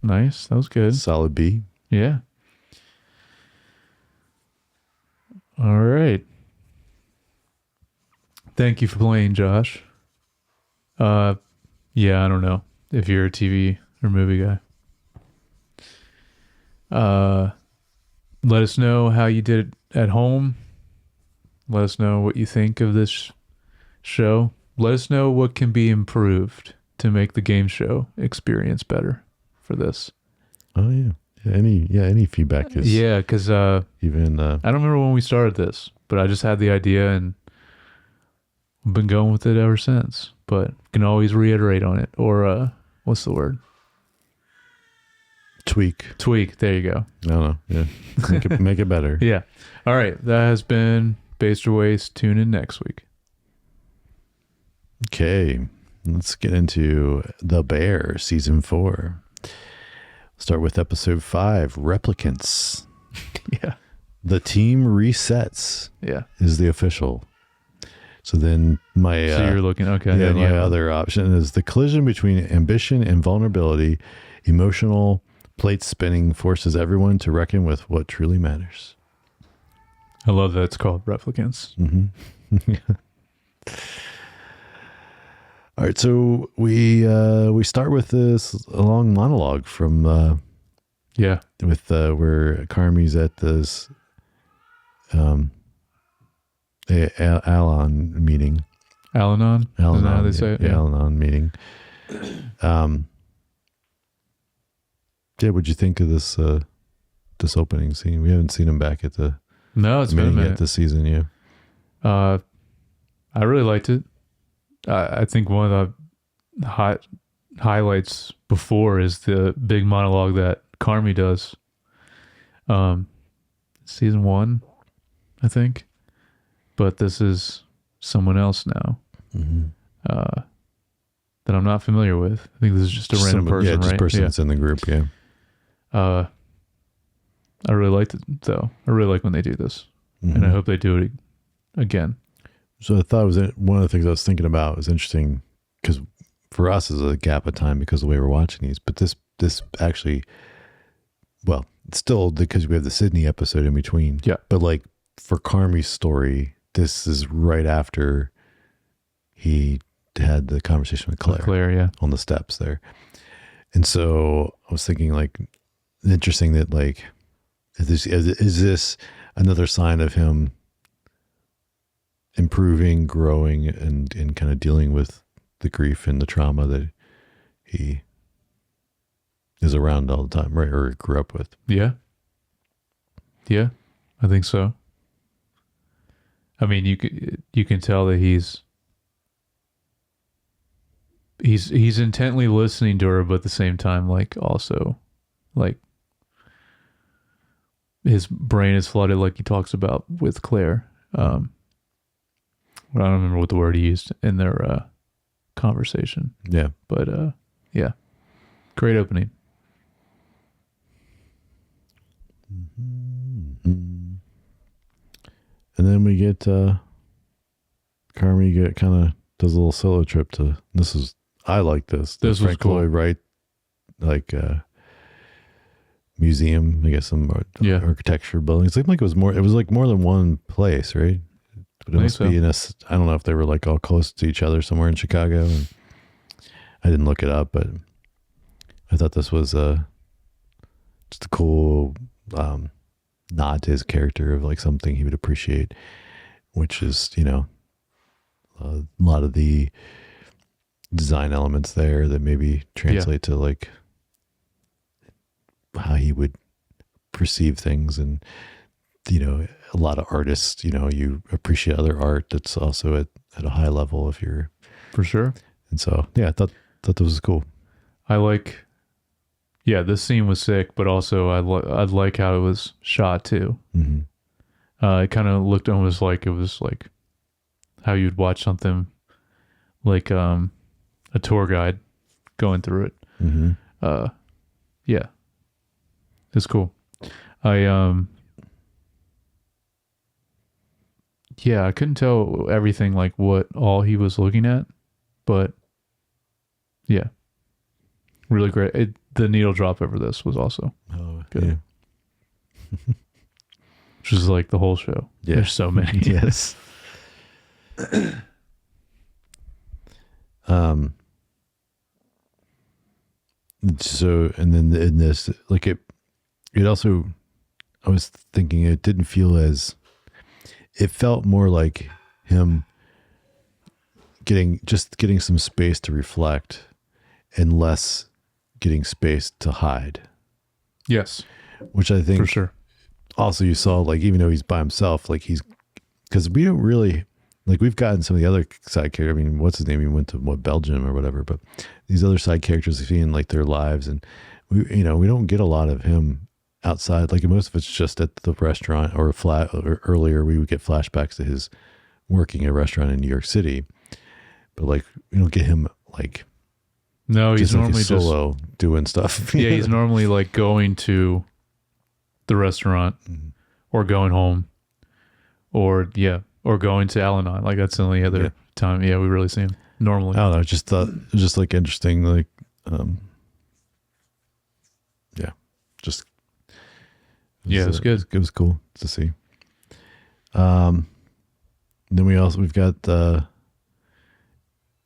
Nice. That was good. Solid B. Yeah. All right. Thank you for playing, Josh. Yeah, I don't know if you're a TV or movie guy. Let us know how you did it at home. Let us know what you think of this show. Let us know what can be improved to make the game show experience better for this. Oh yeah. Any feedback is because even I don't remember when we started this, but I just had the idea and I've been going with it ever since. But can always reiterate on it, or what's the word? Tweak. There you go. I don't know. Yeah. Make it better. Yeah. All right. That has been Based or Waste. Tune in next week. Okay, let's get into The Bear, season 4. Start with episode 5, Replicants. Yeah. The team resets Yeah. is the official. So then my So you're looking, okay. yeah, then my other option is the collision between ambition and vulnerability. Emotional plate spinning forces everyone to reckon with what truly matters. I love that it's called Replicants. All right, so we start with this long monologue from Yeah. with where Carmi's at this Al-Anon meeting. Al-Anon? Isn't that how they say it? Yeah, Al-Anon meeting. Yeah, what'd you think of this this opening scene? We haven't seen him back at the No, it's been a meeting minute. yet this season. Yeah, I really liked it. I think one of the highlights before is the big monologue that Carmi does. Season 1, I think. But this is someone else now that I'm not familiar with. I think this is just a random person, yeah, just right? person Yeah. that's in the group. Yeah, I really liked it, though. I really like when they do this. And I hope they do it again. So I thought it was one of the things I was thinking about was interesting because for us is a gap of time because of the way we're watching these. But this actually, well, it's still because we have the Sydney episode in between. Yeah. But like for Carmi's story, this is right after he had the conversation with Claire, Yeah. on the steps there. And so I was thinking like interesting that like is this another sign of him improving, growing, and kind of dealing with the grief and the trauma that he is around all the time, right? Or grew up with. Yeah. Yeah, I think so. I mean, you can tell that he's intently listening to her, but at the same time, like also, like his brain is flooded, like he talks about with Claire. I don't remember what the word he used in their conversation, Yeah. but yeah, great opening. And then we get Carmi kind of does a little solo trip to I like this. The This was Frank cool. Lloyd Wright museum, I guess some architecture building. It seemed like it was more than one place, right? But it I must think be I don't know if they were like all close to each other somewhere in Chicago. And I didn't look it up, but I thought this was just a cool nod to his character of like something he would appreciate, which is, a lot of the design elements there that maybe translate to like how he would perceive things. And, a lot of artists, you appreciate other art that's also at a high level if you're. For sure. And so, yeah, I thought this was cool. I like, yeah, this scene was sick, but also I like how it was shot too. Mm-hmm. It kind of looked almost like it was like how you'd watch something like a tour guide going through it. Mm-hmm. Yeah, it's cool. I couldn't tell everything like what all he was looking at, but yeah, really great. The needle drop over this was also good. Yeah. Which is like the whole show. Yeah. There's so many. Yes. So, and then in this, like it also, I was thinking it didn't feel it felt more like him getting some space to reflect and less getting space to hide. Yes, Which I think for sure. Also you saw, like, even though he's by himself, like because we don't really, like, we've gotten some of the other side characters. I mean, what's his name? He went to Belgium or whatever, but these other side characters, seeing like their lives, and we don't get a lot of him outside. Like most of it's just at the restaurant or or earlier we would get flashbacks to his working at a restaurant in New York City, but like we don't get him like No, he's just like normally a solo doing stuff. Yeah, he's normally like going to the restaurant or going home, or going to Al-Anon. Like that's the only other time. Yeah, we really see him normally. I don't know. Just thought it was just like interesting. Like, just it was good. It was cool to see. Then we've got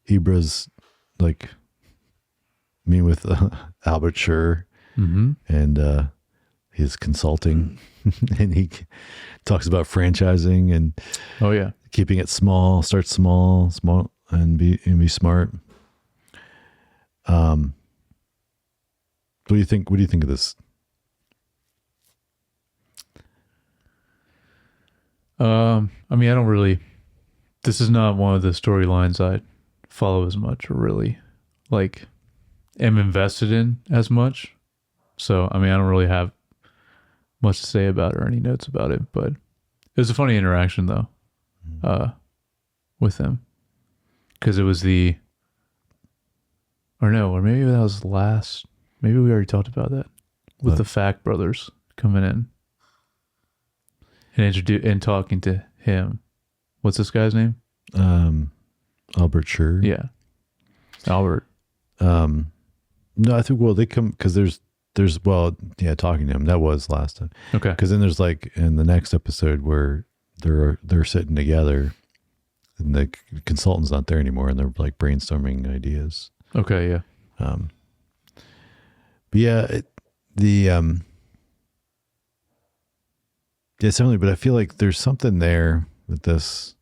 Ibra's like me with Albert Schur and his consulting, and he talks about franchising and keeping it small, start small, and be smart. What do you think? What do you think of this? I mean, I don't really. This is not one of the storylines I follow as much, or really like am invested in as much. So, I mean, I don't really have much to say about it or any notes about it. But it was a funny interaction, though, with him, because it was or maybe that was the last. Maybe we already talked about that with the Fact brothers coming in. And talking to him. What's this guy's name? Albert Schur. Yeah. Albert. No, I think, they come, because there's, talking to him. That was last time. Okay. Because then there's like in the next episode where they're sitting together and the consultant's not there anymore and they're like brainstorming ideas. Okay. Yeah. But yeah, yeah, certainly, but I feel like there's something there with this.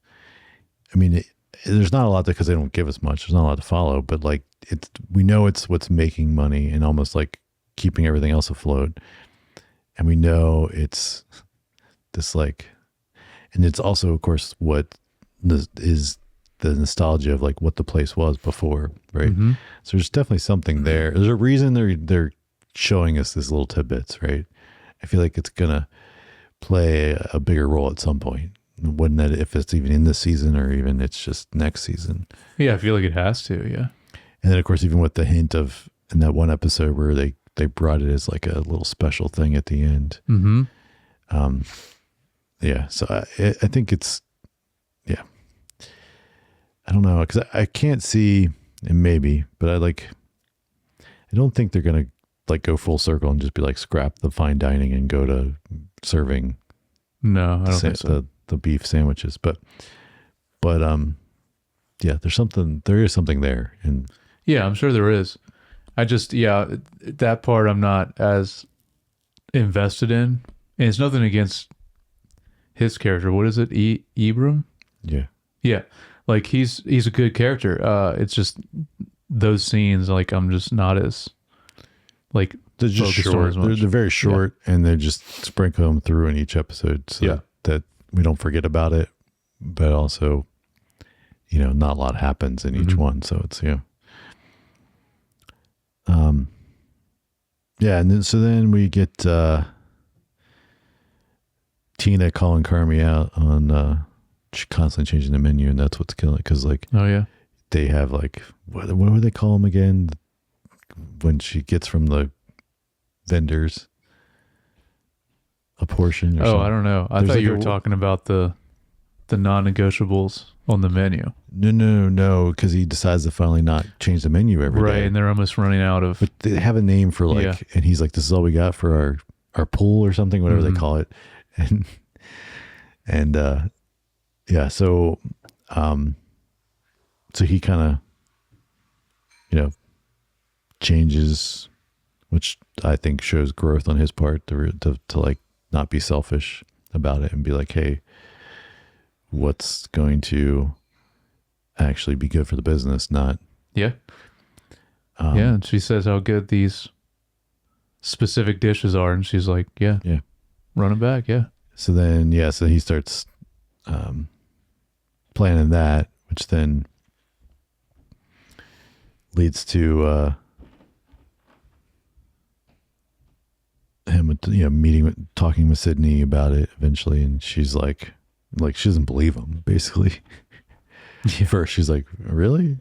I mean, there's not a lot because they don't give us much. There's not a lot to follow, but like we know it's what's making money and almost like keeping everything else afloat. And we know it's this like, and it's also, of course, what is the nostalgia of like what the place was before, right? Mm-hmm. So there's definitely something there. There's a reason they're showing us these little tidbits, right? I feel like it's gonna play a bigger role at some point. Wouldn't that, if it's even in this season or even it's just next season? Yeah, I feel like it has to. Yeah. And then of course, even with the hint of in that one episode where they brought it as like a little special thing at the end. Mm-hmm. Yeah. So I think it's, yeah. I don't know, because I can't see, and maybe, but I don't think they're gonna like go full circle and just be like scrap the fine dining and go to serving. No, I don't think so. The beef sandwiches, but yeah, there is something there, and yeah, I'm sure there is. I just, that part I'm not as invested in, and it's nothing against his character. What is it, Ibram? Yeah, like he's a good character. It's just those scenes, like I'm just not as like they're just short. They're very short, and they just sprinkle them through in each episode, so that we don't forget about it. But also, not a lot happens in each one, so it's and then we get Tina calling Carmi out on constantly changing the menu, and that's what's killing it, because like they have like what do they call them again when she gets from the vendors a portion or something? I don't know. I thought you were talking about the non-negotiables on the menu. No, because he decides to finally not change the menu every day. Right, and they're almost running out of... But they have a name for and he's like, this is all we got for our pool or something, whatever they call it. And so he kind of, changes, which I think shows growth on his part to like not be selfish about it and be like, hey, what's going to actually be good for the business, not and she says how good these specific dishes are, and she's like, run it back. So then he starts planning that, which then leads to him talking with Sydney about it eventually, and she's like she doesn't believe him, basically. First she's like, really?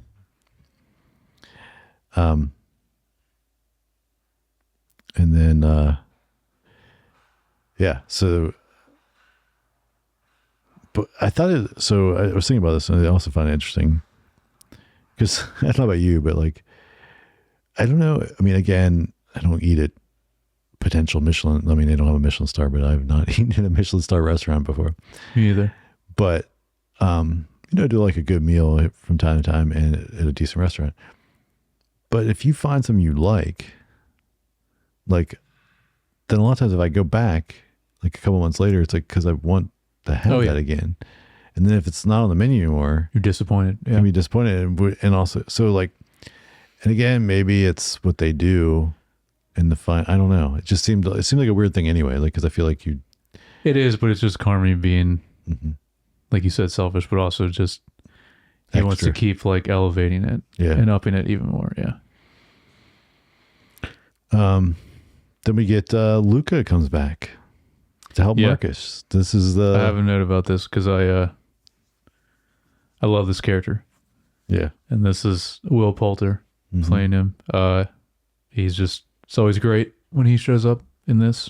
And then so but I thought it. So I was thinking about this, and I also found it interesting because I don't know about you, but like, I don't know. I mean, again, I don't eat at potential Michelin. I mean, they don't have a Michelin star, but I've not eaten in a Michelin star restaurant before. Me either. But do like a good meal from time to time and at a decent restaurant. But if you find something you like, then a lot of times if I go back, like a couple months later, it's like because I want to have that again. And then if it's not on the menu anymore, You're disappointed. you can be disappointed. And also, so like, and again, maybe it's what they do in the fine. I don't know. It seemed like a weird thing anyway. Like, because I feel like It is, but it's just Carmi being, mm-hmm. like you said, selfish, but also just he wants to keep like elevating it and upping it even more. Yeah. Then we get Luca comes back to help Marcus. This is I have a note about this because I love this character. Yeah. And this is Will Poulter playing him. It's always great when he shows up in this.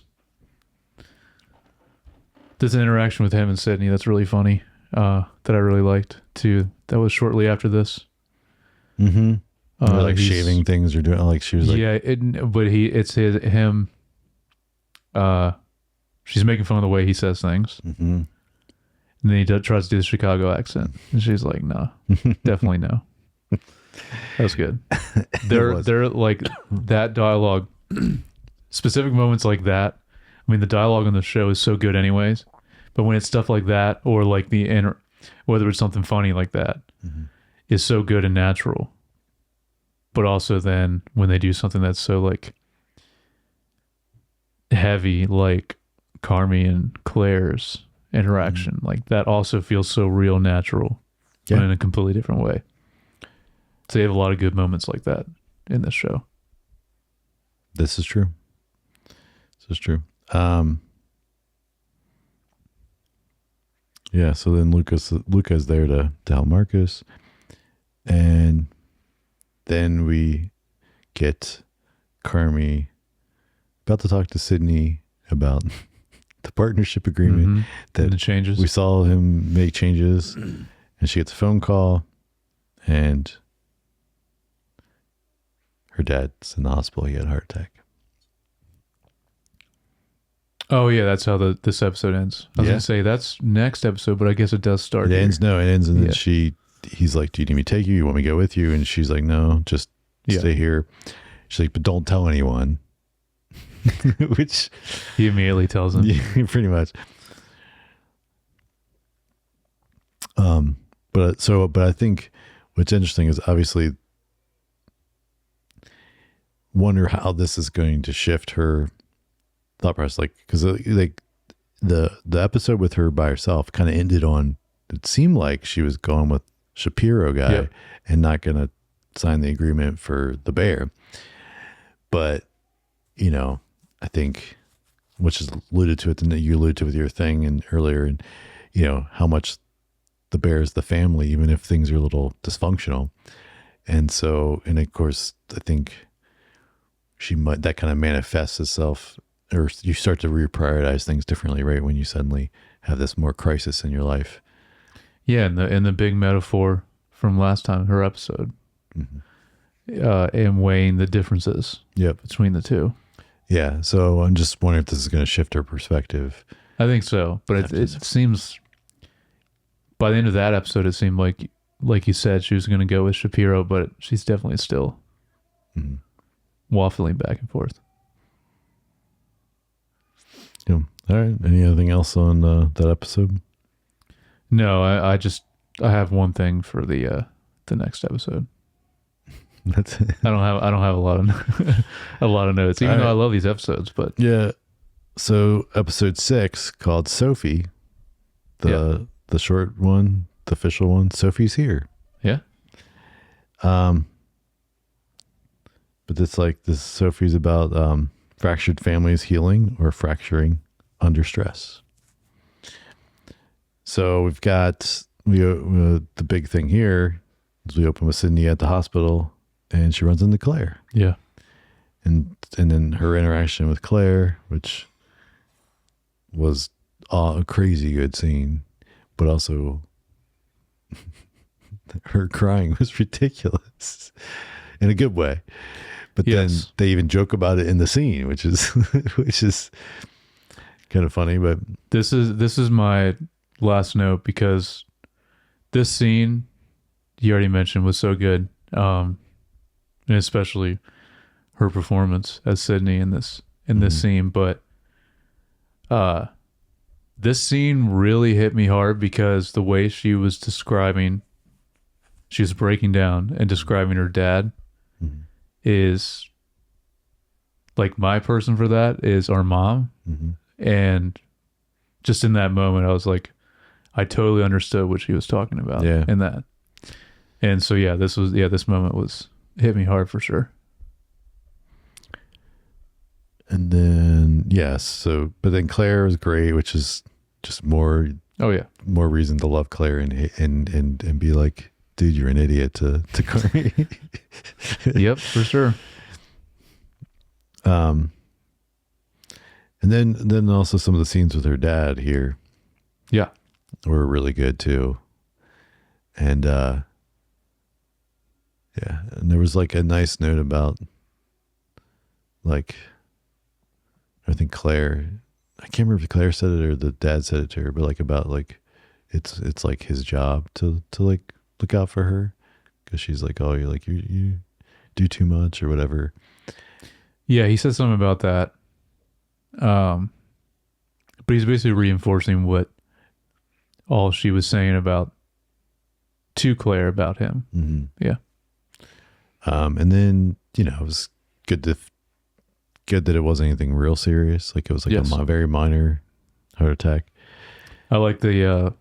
There's an interaction with him and Sydney that's really funny that I really liked too. That was shortly after this. Mm-hmm. Like shaving things or doing like she was like him. She's making fun of the way he says things. Mm-hmm. And then he tries to do the Chicago accent, and she's like, "No, definitely no." That was good. They're like that dialogue, specific moments like that. I mean, the dialogue on the show is so good, anyways. But when it's stuff like that, or like whether it's something funny like that, is so good and natural. But also then when they do something that's so like heavy, like Carmi and Claire's interaction, like that also feels so real natural, but in a completely different way. So they have a lot of good moments like that in this show. This is true. Yeah, so then Luca's there to help Marcus. And then we get Carmi about to talk to Sydney about the partnership agreement that the changes. We saw him make changes, and she gets a phone call, and her dad's in the hospital. He had a heart attack. Oh yeah, that's how this episode ends. I was gonna say that's next episode, but I guess it does start. It ends, and then he's like, "Do you need me to take you? You want me to go with you?" And she's like, "No, just stay here." She's like, "But don't tell anyone." Which he immediately tells him. Yeah, pretty much. But I think what's interesting is obviously wonder how this is going to shift her thought process, like because like the episode with her by herself kind of ended on, it seemed like she was going with Shapiro guy and not going to sign the agreement for the bear. But I think, which is alluded to it, and that you alluded to with your thing and earlier, and how much the bear is the family, even if things are a little dysfunctional. And so, and of course, I think that kind of manifests itself, or you start to reprioritize things differently, right? When you suddenly have this more crisis in your life. Yeah. And the big metaphor from last time, her episode, and weighing the differences between the two. Yeah. So I'm just wondering if this is going to shift her perspective. I think so. But it seems by the end of that episode, it seemed like you said, she was going to go with Shapiro, but she's definitely still waffling back and forth. Yeah. All right. Anything else on that episode? No, I have one thing for the next episode. That's it. I don't have a lot of notes, even though I love these episodes. But yeah. So episode 6 called Sophie, the short one, the official one. Sophie's here. Yeah. But it's like this. Sophie's about fractured families healing or fracturing under stress. So we've got the big thing here is we open with Sydney at the hospital, and she runs into Claire. Yeah. And then her interaction with Claire, which was a crazy good scene. but also her crying was ridiculous in a good way. But then Yes. they even joke about it in the scene, which is which is kind of funny. But This is my last note because this scene you already mentioned was so good, and especially her performance as Sydney in this scene. But this scene really hit me hard because the way she was breaking down and describing her dad is like my person for that is our mom. And just in that moment, I was like, I totally understood what she was talking about in that. And so, this moment hit me hard for sure. and then but then Claire was great, which is just more more reason to love Claire and be like, dude, you're an idiot to Carmi. Yep, for sure. And then also some of the scenes with her dad here Yeah. were really good too. And and there was like a nice note about like, I think Claire, I can't remember if Claire said it or the dad said it to her, but like about like it's like his job to like look out for her, because she's like, oh, you do too much or whatever. Yeah, he said something about that. But he's basically reinforcing what all she was saying to Claire about him. Mm-hmm. Yeah. And then, it was good that it wasn't anything real serious. Like it was like a very minor heart attack. I like the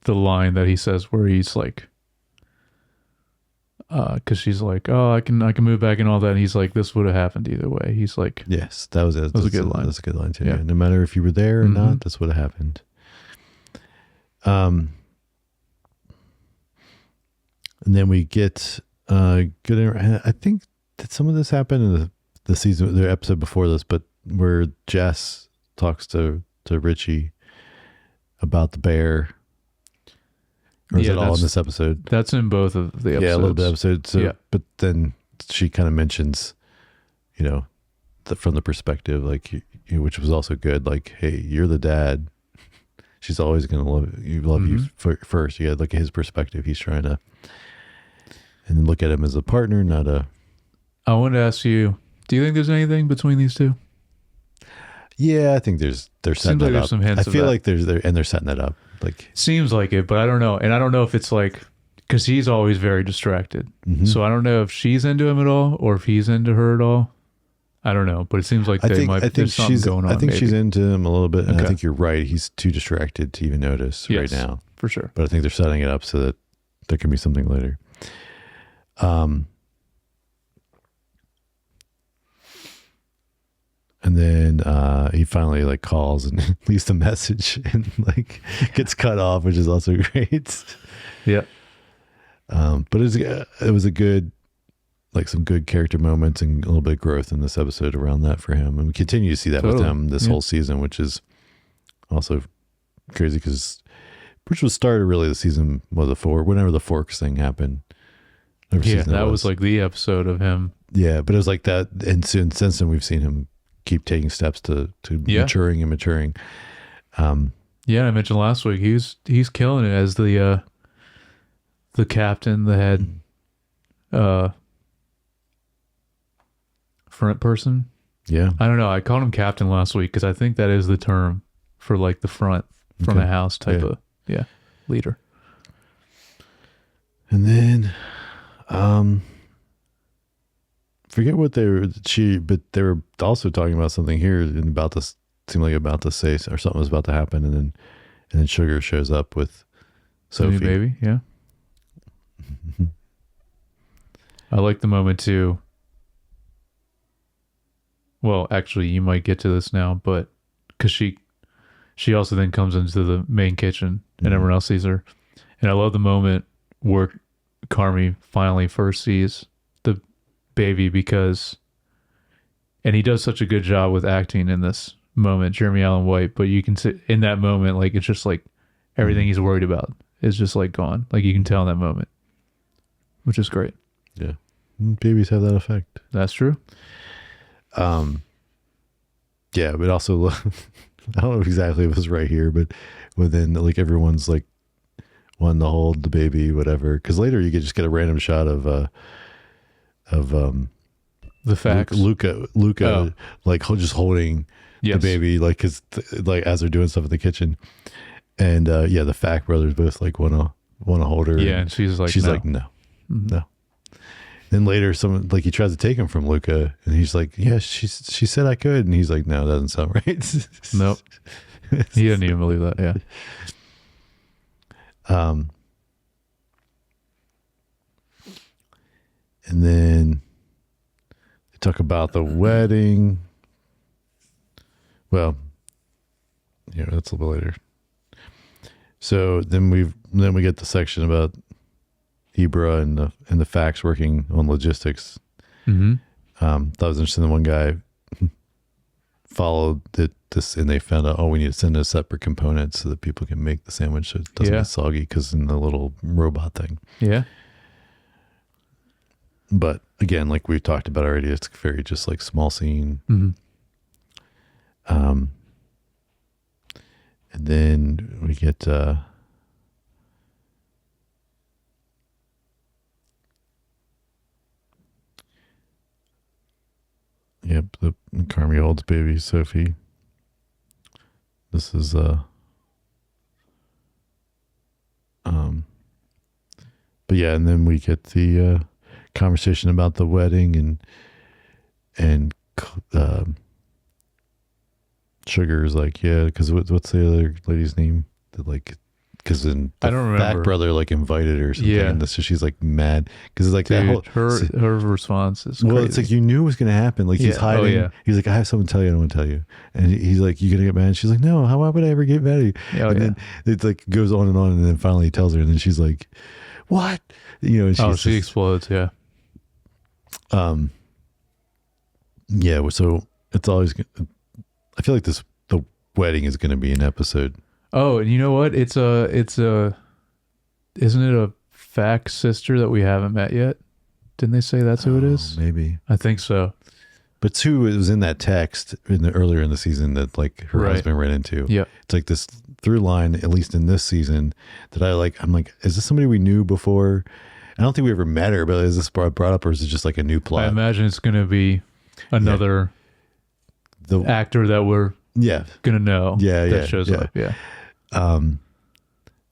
line that he says where he's like, because she's like, oh, I can move back and all that. And he's like, this would have happened either way. He's like, yes, that was it. That was a good line. That's a good line too. Yeah. Yeah. No matter if you were there or not, that's what happened. And then we get good. I think that some of this happened in the season, the episode before this, but where Jess talks to Richie about the bear. Or is it all in this episode? That's in both of the episodes. Yeah, a little bit of episode. So, but then she kind of mentions, from the perspective, like, which was also good. Like, hey, you're the dad. She's always going to love you first. You got to look at his perspective. He's trying to, and then look at him as a partner, not a. I wanted to ask you, do you think there's anything between these two? Yeah, I think they're setting that like there's up. some hints I of feel that. like they're setting that up. Like, seems like it, but I don't know. And I don't know if it's like, because he's always very distracted. So I don't know if she's into him at all or if he's into her at all. I don't know, but it seems like there's something going on. I think maybe. she's into him a little bit, and Okay. I think you're right. He's too distracted to even notice right now. For sure. But I think they're setting it up so that there can be something later. And then he finally like calls and leaves a message and like gets cut off, which is also great. Yeah. But it was a good, like some good character moments and a little bit of growth in this episode around that for him. And we continue to see that with him this whole season, which is also crazy which was started really the season, whenever the Forks thing happened. Yeah, that was like the episode of him. Yeah, but it was like that. And since then we've seen him keep taking steps to maturing and maturing. Yeah, I mentioned last week he's killing it as the captain, the head front person. Yeah, I don't know. I called him captain last week because I think that is the term for like the front a house type of leader. And then forget what but they were also talking about something here and about this, seemed like about to say, or something was about to happen, and then Sugar shows up with Sophie. New baby, yeah. I like the moment too. Well, actually, you might get to this now, but because she also then comes into the main kitchen and everyone else sees her, and I love the moment where Carmi finally first sees the baby and he does such a good job with acting in this moment, Jeremy Allen White, but you can see in that moment, like, it's just like Everything he's worried about is just like gone. Like you can tell in that moment, which is great. Yeah. Babies have that effect. That's true. Yeah, but also, I don't know exactly if it's right here, but within like everyone's like wanting to hold the baby, whatever. Because later you just get a random shot of The facts. Luca, like just holding the baby, like like as they're doing stuff in the kitchen, and the Fact brothers both like want to hold her. Yeah, and she's like, no. No. Then later, someone like he tries to take him from Luca, and he's like, "Yeah, she said I could," and he's like, "No, that doesn't sound right." Nope. He didn't even believe that. Yeah. And then they talk about the wedding. Well, yeah, that's a little bit later. So then we get the section about Ibra and the Facts working on logistics. Mm-hmm. That was interesting. The one guy followed this, and they found out, we need to send a separate component so that people can make the sandwich so it doesn't get soggy because in the little robot thing. Yeah. But again, like we talked about already, it's very just like small scene. Mm-hmm. And then we get the Carmi holds baby Sophie. This is but yeah, and then we get the conversation about the wedding and Sugar is like, yeah, because what's the other lady's name? Because then I don't remember. Back brother like invited her or something, and so she's like mad because it's like Dude, that whole, her response is well, crazy. it's like you knew it was going to happen. Like he's hiding. Oh, yeah. He's like, I have something to tell you. I don't want to tell you. And he's like, you gonna get mad? She's like, no. Why would I ever get mad at you? And then it like goes on, and then finally he tells her, and then she's like, what? And she explodes. Yeah. Yeah. So it's always. I feel like the wedding is going to be an episode. Oh, and you know what? Isn't it a Fact sister that we haven't met yet? Didn't they say that's who it is? Maybe. I think so. But Sue was in that text earlier in the season that like her husband ran into. Yeah. It's like this through line, at least in this season, that I'm like, is this somebody we knew before? I don't think we ever met her, but is this brought up, or is it just like a new plot? I imagine it's going to be another actor that we're gonna know. That shows up. Yeah.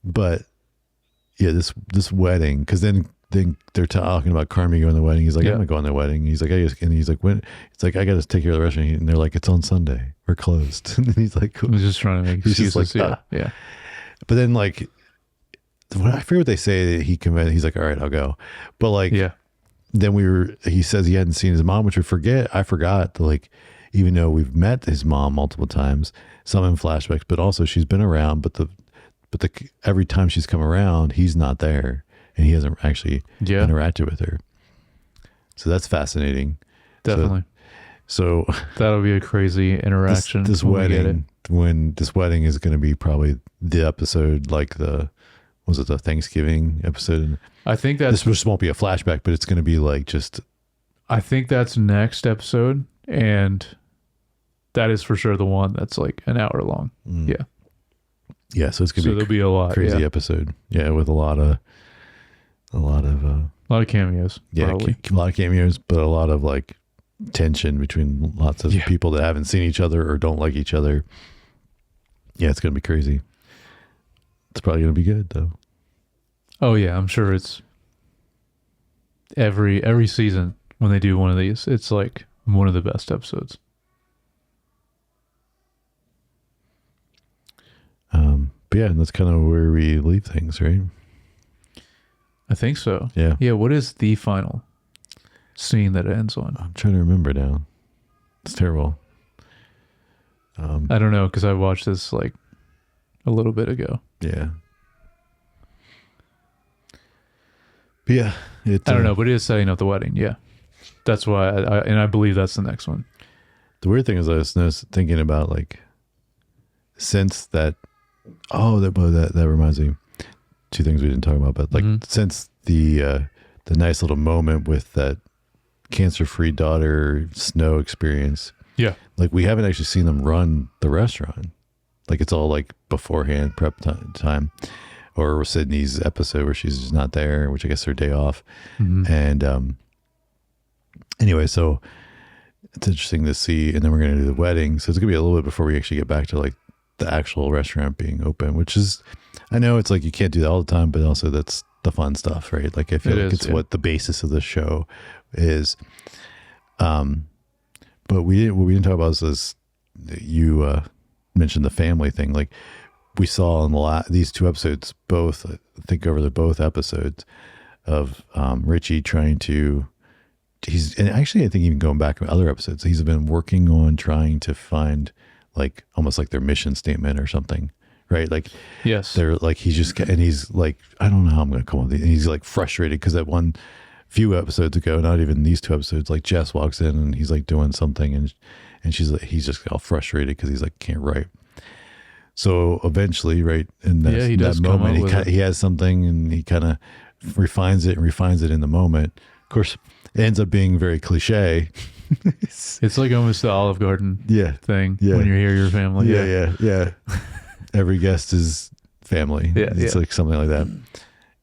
But yeah, this wedding, because then they're talking about Carmi going to the wedding. He's like, I'm not going to the wedding. He's like, and he's like, when? It's like, I got to take care of the restaurant. And they're like, it's on Sunday. We're closed. And he's like, cool. He's just trying to make excuses. He's just like, yeah. But then like, I forget what they say that he committed. He's like, all right, I'll go. But like, then he says he hadn't seen his mom, which I forgot that like, even though we've met his mom multiple times, some in flashbacks, but also she's been around, but every time she's come around, he's not there and he hasn't actually interacted with her. So that's fascinating. Definitely. So that'll be a crazy interaction. This wedding is going to be probably the episode, like the Thanksgiving episode. I think this just won't be a flashback, but it's going to be like just. I think that's next episode, and that is for sure the one that's like an hour long. Yeah. Yeah, so it's gonna be there'll be a lot crazy episode. Yeah, with a lot of cameos. Yeah, a lot of cameos, but a lot of like tension between lots of people that haven't seen each other or don't like each other. Yeah, it's gonna be crazy. It's probably gonna be good though. Oh yeah, I'm sure it's every season when they do one of these, it's like one of the best episodes. But yeah, and that's kind of where we leave things, right? I think so. Yeah. Yeah. What is the final scene that it ends on? I'm trying to remember now. It's terrible. I don't know, because I watched this like a little bit ago. Yeah. But yeah. I don't know, but it is setting up the wedding. Yeah. That's why I believe that's the next one. The weird thing is I was thinking about like, since that Oh, that reminds me. Two things we didn't talk about, but like since the nice little moment with that cancer-free daughter Snow experience, Yeah. like we haven't actually seen them run the restaurant. Like it's all like beforehand prep time, or Sydney's episode where she's just not there, which I guess her day off. And anyway, so it's interesting to see. And then we're going to do the wedding, so it's gonna be a little bit before we actually get back to like the actual restaurant being open, which is, I know it's like you can't do that all the time, but also that's the fun stuff, right? Like I feel like it's what the basis of the show is. But what we didn't talk about is you mentioned the family thing. Like we saw in these two episodes, both, I think over both episodes of Richie trying to, and actually I think even going back to other episodes, he's been working on trying to find like almost like their mission statement or something, right? Like, yes, they're like, he's like, I don't know how I'm going to come up with it. And he's like frustrated because that one few episodes ago, not even these two episodes, like Jess walks in and he's like doing something and she's like, he's just all frustrated because he's like, can't write. So eventually, right, in that moment, he has something and he kind of refines it in the moment. Of course, it ends up being very cliche. It's like almost the Olive Garden thing when you're here, your family. Yeah. Every guest is family. Yeah, it's like something like that.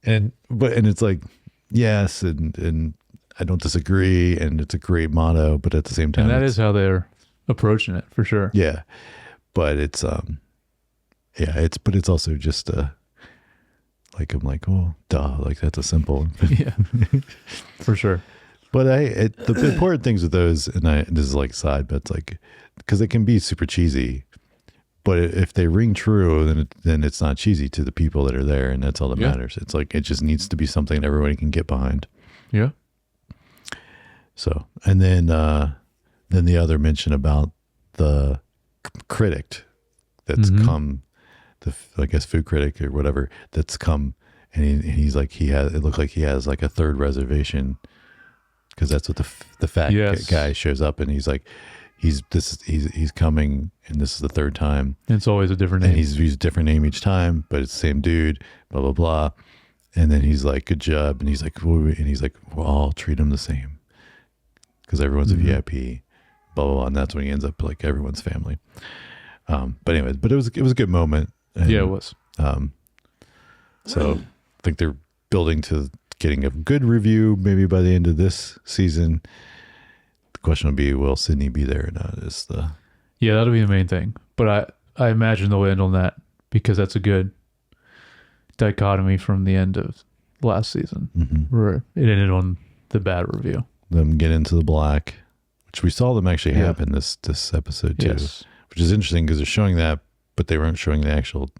And it's like, yes, and I don't disagree, and it's a great motto, but at the same time, and that is how they're approaching it for sure. Yeah, but it's it's also just like I'm like, oh, duh, like that's a simple. Yeah, for sure. But the important things with those, and this is like side bets, like because they can be super cheesy, but if they ring true, then it's not cheesy to the people that are there, and that's all that matters. It's like it just needs to be something that everybody can get behind. Yeah. So, and then the other mention about the critic that's come, I guess food critic or whatever that's come, and he's like it looked like he has like a third reservation. Because that's what the fat guy shows up, and he's like, he's coming, and this is the third time. And it's always a different name. And he's used a different name each time, but it's the same dude. Blah blah blah. And then he's like, "Good job," and he's like, "We'll all treat him the same, because everyone's a VIP." Blah blah blah. And that's when he ends up like everyone's family. But anyways, it was a good moment. And, it was. So I think they're building to getting a good review maybe by the end of this season. The question will be, will Sydney be there or not? That'll be the main thing. But I imagine they'll end on that, because that's a good dichotomy from the end of last season, where it ended on the bad review. Them get into the black, which we saw them actually happen this episode too, which is interesting because they're showing that, but they weren't showing the actual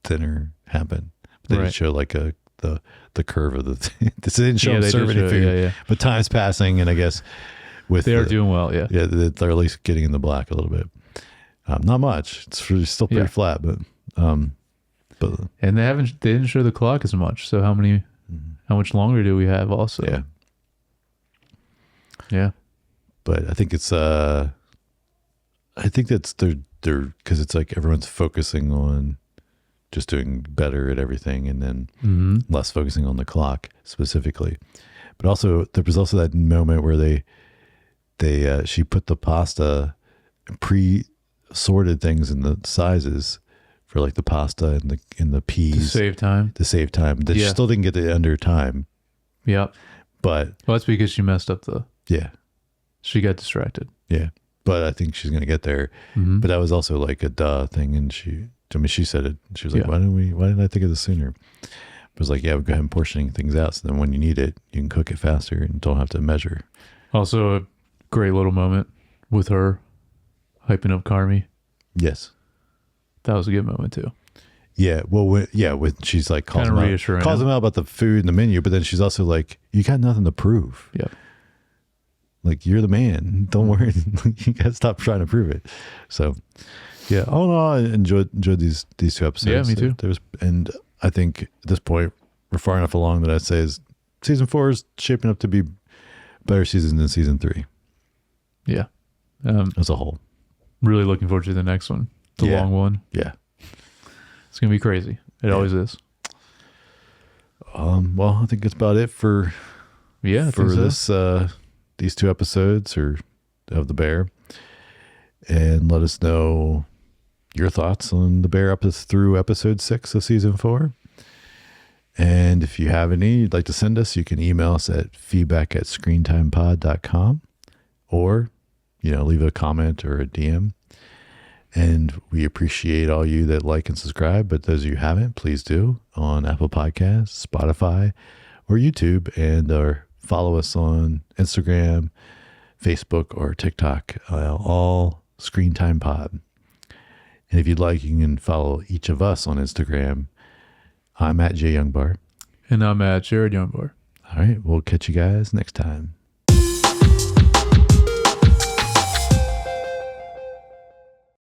dinner happen. But they didn't show like the curve of the thing. This didn't show them serving any food, but time's passing, and I guess they are doing well. Yeah, they're at least getting in the black a little bit. Not much. It's still pretty flat, but and they didn't show the clock as much. So how much longer do we have? Also, yeah. But I think it's I think that's they're because it's like everyone's focusing on just doing better at everything, and then less focusing on the clock specifically. But also there was also that moment where she put the pasta pre-sorted things in the sizes for like the pasta and the peas to save time. She still didn't get it under time. Yeah, but that's because she messed up she got distracted. Yeah, but I think she's gonna get there. But that was also like a duh thing, and she said it. She was like, why didn't I think of this sooner? It was like, we'll go ahead and portioning things out, so then when you need it, you can cook it faster and don't have to measure. Also a great little moment with her hyping up Carmi. Yes. That was a good moment too. Yeah. Well, when she's like calls him out about the food and the menu, but then she's also like, you got nothing to prove. Yeah. Like, you're the man. Don't worry. You got to stop trying to prove it. So, yeah. All in all, I enjoyed these two episodes. Yeah, me too. And I think at this point, we're far enough along that I'd say is season 4 is shaping up to be a better season than season 3. Yeah. As a whole. Really looking forward to the next one. The long one. Yeah. It's going to be crazy. It always is. Well, I think that's about it for Yeah, I for think so. this these 2 episodes of the Bear, and let us know your thoughts on the Bear up through episode 6 of season 4. And if you have any you'd like to send us, you can email us at feedback@screentimepod.com, or leave a comment or a DM. And we appreciate all you that like and subscribe, but those of you who haven't, please do on Apple Podcasts, Spotify, or YouTube, and or follow us on Instagram, Facebook, or TikTok, all Screen Time Pod. And if you'd like, you can follow each of us on Instagram. I'm at J Youngbar. And I'm at Jared Youngbar. All right, we'll catch you guys next time.